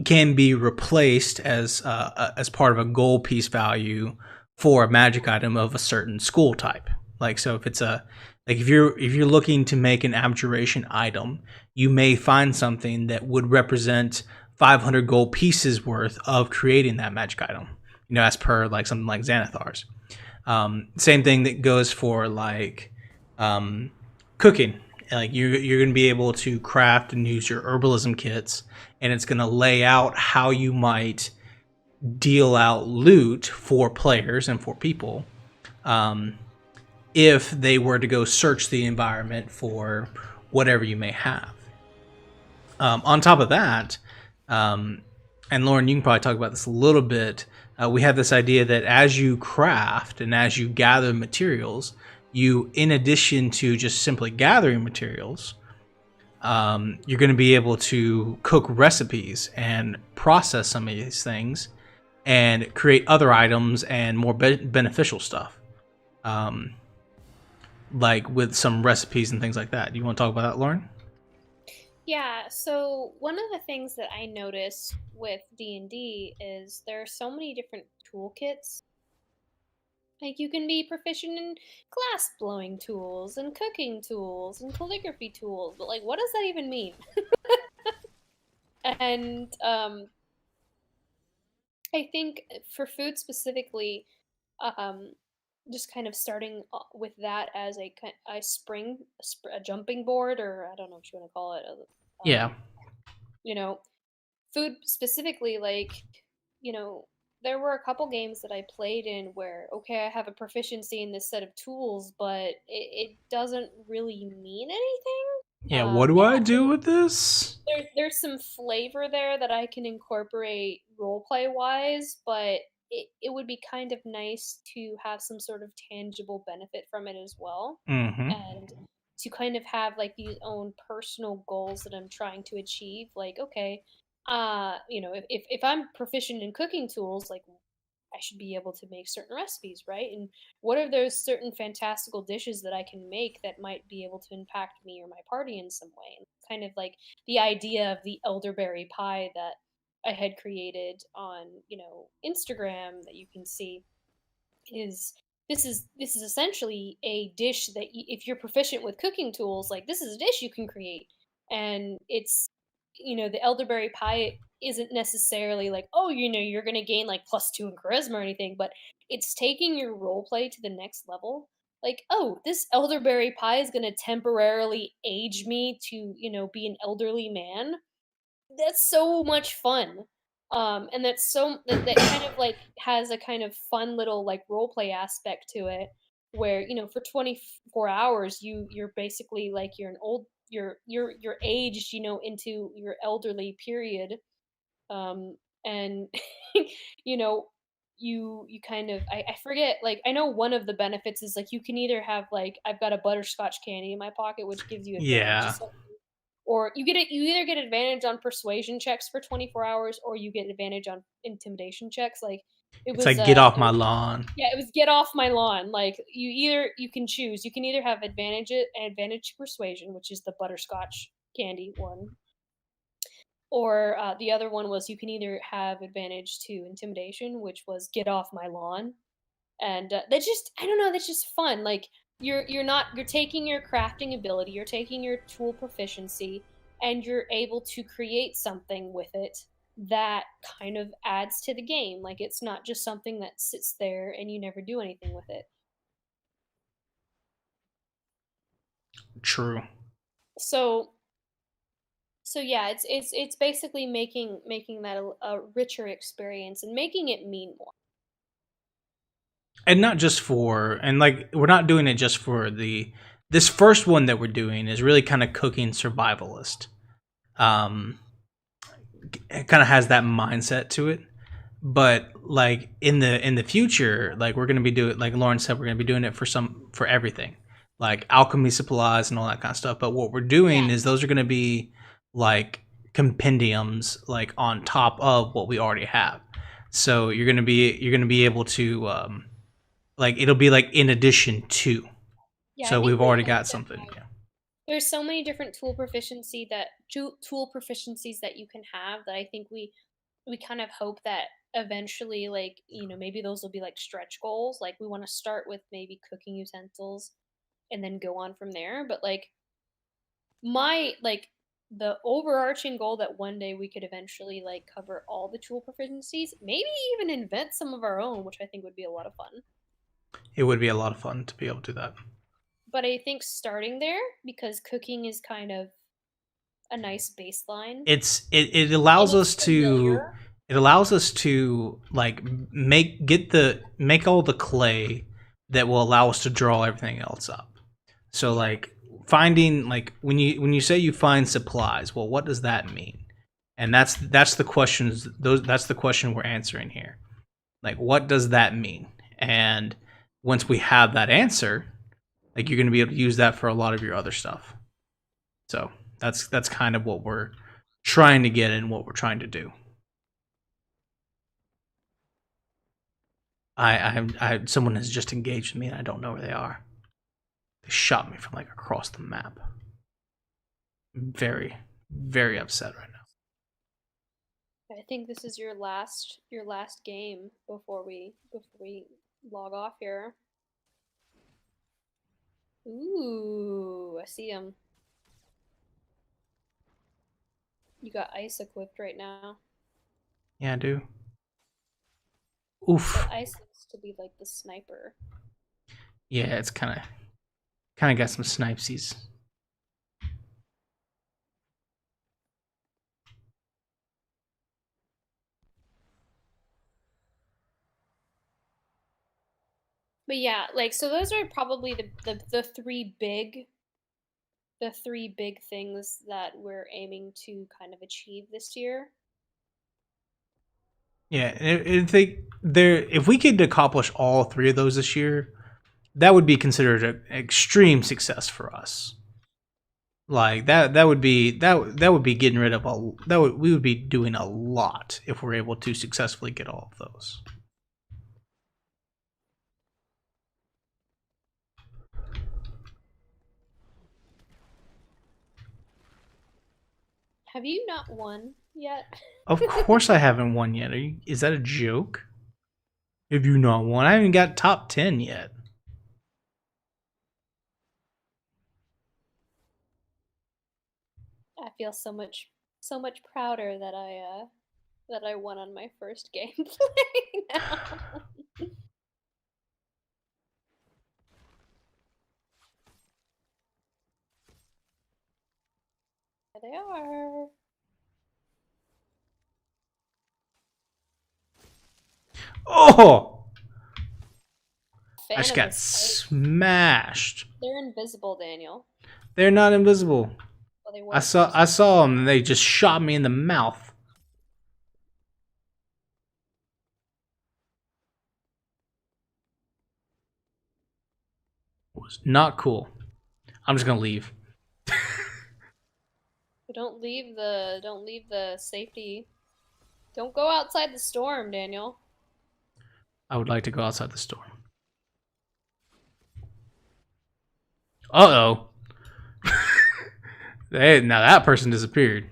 can be replaced as part of a gold piece value for a magic item of a certain school type. Like, so if it's a like if you're looking to make an abjuration item, you may find something that would represent 500 gold pieces worth of creating that magic item. As per like something like Xanathar's. Same thing that goes for like cooking. Like you're going to be able to craft and use your herbalism kits, and it's going to lay out how you might deal out loot for players and for people, if they were to go search the environment for whatever you may have. On top of that, and Lauren, you can probably talk about this a little bit. We have this idea that as you craft and as you gather materials, you, in addition to just simply gathering materials, you're going to be able to cook recipes and process some of these things and create other items and more beneficial stuff. Like with some recipes and things like that. Do you want to talk about that, Lauren? Yeah, so one of the things that I notice with D&D is there are so many different toolkits. Like you can be proficient in glass blowing tools and cooking tools and calligraphy tools, but like what does that even mean? And I think for food specifically, um, just kind of starting with that as a jumping board, or I don't know what you want to call it. Yeah. You know, food specifically, like, you know, there were a couple games that I played in where, okay, I have a proficiency in this set of tools, but it doesn't really mean anything. Yeah, what do Yeah, I do with this? there's some flavor there that I can incorporate roleplay wise, but it would be kind of nice to have some sort of tangible benefit from it as well. Mm-hmm. And to kind of have like these own personal goals that I'm trying to achieve. Like, okay, if I'm proficient in cooking tools, like I should be able to make certain recipes, right? And what are those certain fantastical dishes that I can make that might be able to impact me or my party in some way? And kind of like the idea of the elderberry pie that I had created on, Instagram that you can see is this is essentially a dish that if you're proficient with cooking tools, like this is a dish you can create, and it's the elderberry pie isn't necessarily like, oh, you're gonna gain like +2 in charisma or anything, but it's taking your role play to the next level. Like, oh, this elderberry pie is gonna temporarily age me to be an elderly man. That's so much fun. And that kind of like has a kind of fun little like role play aspect to it where, for 24 hours you're basically like you're aged, into your elderly period. And you know, you kind of I forget, like I know one of the benefits is like you can either have like I've got a butterscotch candy in my pocket which gives you advantage to Yeah. something, or you either get advantage on persuasion checks for 24 hours or you get advantage on intimidation checks. Like it It's was like get off it my was lawn. yeah, it was get off my lawn. Like you can choose. You can either have advantage to persuasion, which is the butterscotch candy one, or the other one was you can either have advantage to intimidation, which was get off my lawn. And that's just I don't know, that's just fun. Like you're taking your crafting ability, you're taking your tool proficiency, and you're able to create something with it that kind of adds to the game. Like it's not just something that sits there and you never do anything with it. True. So yeah, it's basically making that a richer experience and making it mean more. And not just for, and like we're not doing it just for this first one that we're doing is really kind of cooking survivalist. Um it kind of has that mindset to it. but like in the future, like we're gonna be doing, like Lauren said, we're gonna be doing it for everything, like alchemy supplies and all that kind of stuff. But what we're doing Yeah. is those are gonna be like compendiums, like on top of what we already have. So you're gonna be able to like it'll be like in addition to. Yeah, I So think we've we're already gonna got something. Yeah. there's so many different tool proficiencies that you can have that I think we kind of hope that eventually, like, maybe those will be like stretch goals. Like, we want to start with maybe cooking utensils and then go on from there. But like, my like the overarching goal that one day we could eventually like cover all the tool proficiencies, maybe even invent some of our own, which I think would be a lot of fun. It would be a lot of fun to be able to do that. But I think starting there, because cooking is kind of a nice baseline It and allows it's us to, familiar. like make all the clay that will allow us to draw everything else up. So Yeah. like finding, like when you say you find supplies, well, what does that mean? And that's the questions, those that's the question we're answering here. Like, what does that mean? And once we have that answer, like you're going to be able to use that for a lot of your other stuff. So that's kind of what we're trying to get and what we're trying to do. Someone has just engaged with me and I don't know where they are. They shot me from like across the map. I'm very, very upset right now. I think this is your last game before we log off here. Ooh, I see him. You got ice equipped right now. Yeah, I do. So Oof. ice looks to be like the sniper. Yeah, it's kind of got some snipesies. But yeah, like, so those are probably the three big things that we're aiming to kind of achieve this year. Yeah, if we could accomplish all three of those this year, that would be considered an extreme success for us. Like that would be that would be getting rid of a that would we would be doing a lot if we're able to successfully get all of those. Have you not won yet? Of course, I haven't won yet. Is that a joke? Have you not won? I haven't got top 10 yet. I feel so much prouder that I won on my first gameplay now. There they are. Oh, I Fan just of got this fight. smashed. They're invisible, Daniel. They're not invisible. Well, they were first. I saw them and they just shot me in the mouth. It was not cool. I'm just gonna leave. But don't leave the safety. Don't go outside the storm, Daniel. I would like to go outside the storm. Uh oh. Hey, now that person disappeared.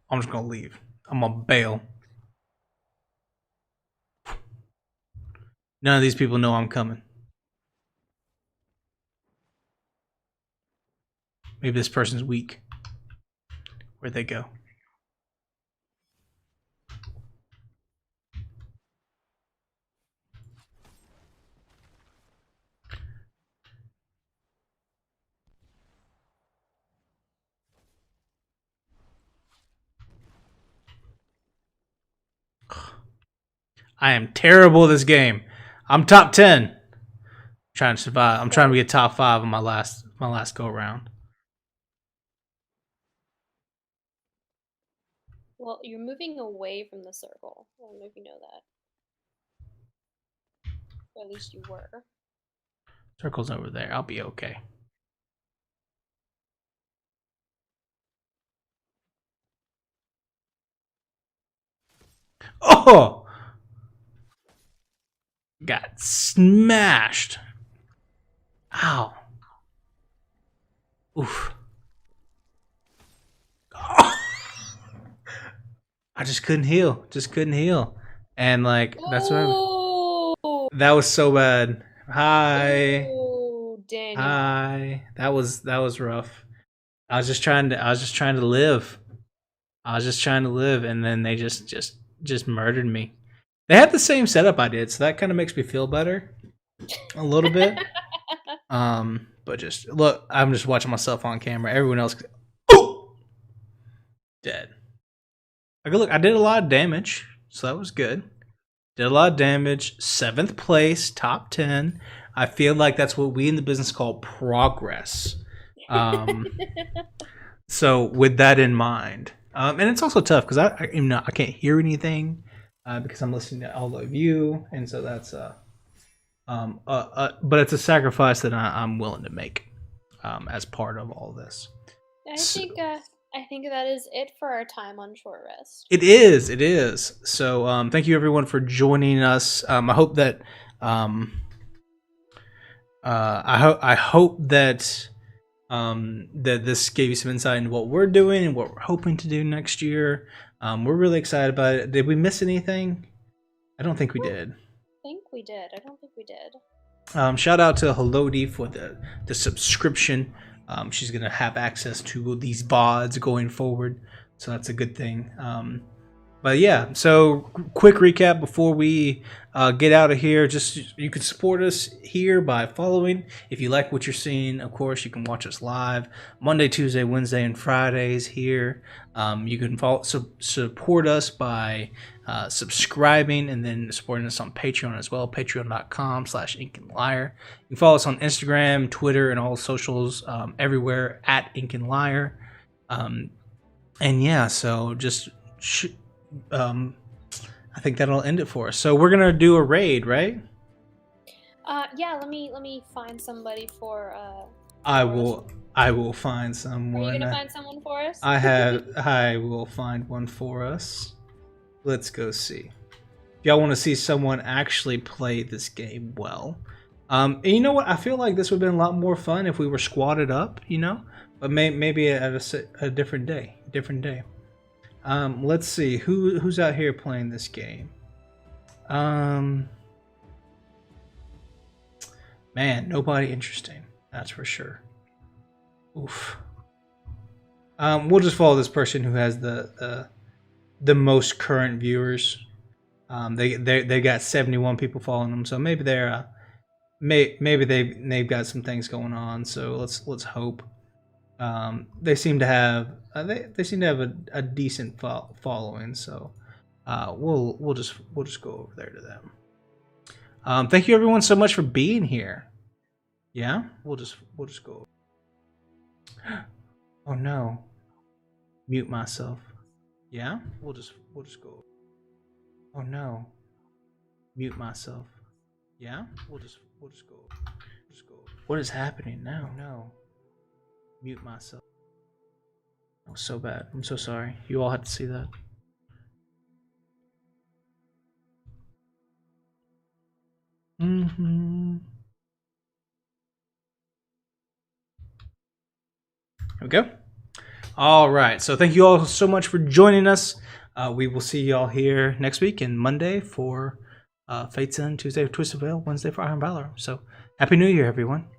I'm just gonna leave. I'm gonna bail. None of these people know I'm coming. Maybe this person's weak. Where'd they go? I am terrible at this game. I'm top 10. I'm trying to survive. I'm trying to get top 5 on my last go around. Well, you're moving away from the circle. I don't know if you know that. Or at least you were. Circle's over there. I'll be okay. Oh! Got smashed. Ow. Oof. Oh! I just couldn't heal. Just couldn't heal. And like that's what Oh, that was so bad. Hi. oh, Daniel. Hi. That was rough. I was just trying to live. I was just trying to live and then they just murdered me. They had the same setup I did, so that kind of makes me feel better a little bit. But just look, I'm just watching myself on camera. Everyone else, oh, dead. Look, I did a lot of damage, so that was good. Did a lot of damage. 7th place, top 10. I feel like that's what we in the business call progress. So with that in mind, and it's also tough because I can't hear anything because I'm listening to all of you, and so that's but it's a sacrifice that I'm willing to make as part of all this. I think that is it for our time on short rest. It is. It is. So thank you everyone for joining us. I hope that I hope that that this gave you some insight into what we're doing and what we're hoping to do next year. We're really excited about it. Did we miss anything? I don't think we did. I think we did. I don't think we did. Shout out to Helodi for the subscription. She's gonna have access to these VODs going forward, so that's a good thing. But yeah, so quick recap before we get out of here. Just you can support us here by following. If you like what you're seeing, of course, you can watch us live Monday, Tuesday, Wednesday, and Fridays here. You can support us by subscribing and then supporting us on Patreon as well. Patreon.com/Ink and Lyre. You can follow us on Instagram, Twitter, and all socials everywhere at Ink and Lyre. And yeah, so just. I think that'll end it for us. So we're gonna do a raid, right? Yeah. Let me find somebody for. I will find someone. Are you gonna find someone for us? I will find one for us. Let's go see. If y'all want to see someone actually play this game well, and you know what? I feel like this would have been a lot more fun if we were squatted up, but maybe at a different day. Let's see who's out here playing this game. Man, nobody interesting. That's for sure. Oof. We'll just follow this person who has the most current viewers. They got 71 people following them, so maybe they're maybe they've got some things going on. So let's hope. They seem to have a decent following, so we'll just go over there to them. Thank you everyone so much for being here. Yeah, we'll just go. Oh no, mute myself. Yeah, we'll just go. Oh no, mute myself. Yeah, we'll just go. What is happening now? No. Mute myself. That was so bad. I'm so sorry. You all had to see that. Here we go. All right. So thank you all so much for joining us. We will see y'all here next week and Monday for Fate's End, Tuesday for Twisted Veil, Wednesday for Iron Valor. So Happy New Year, everyone.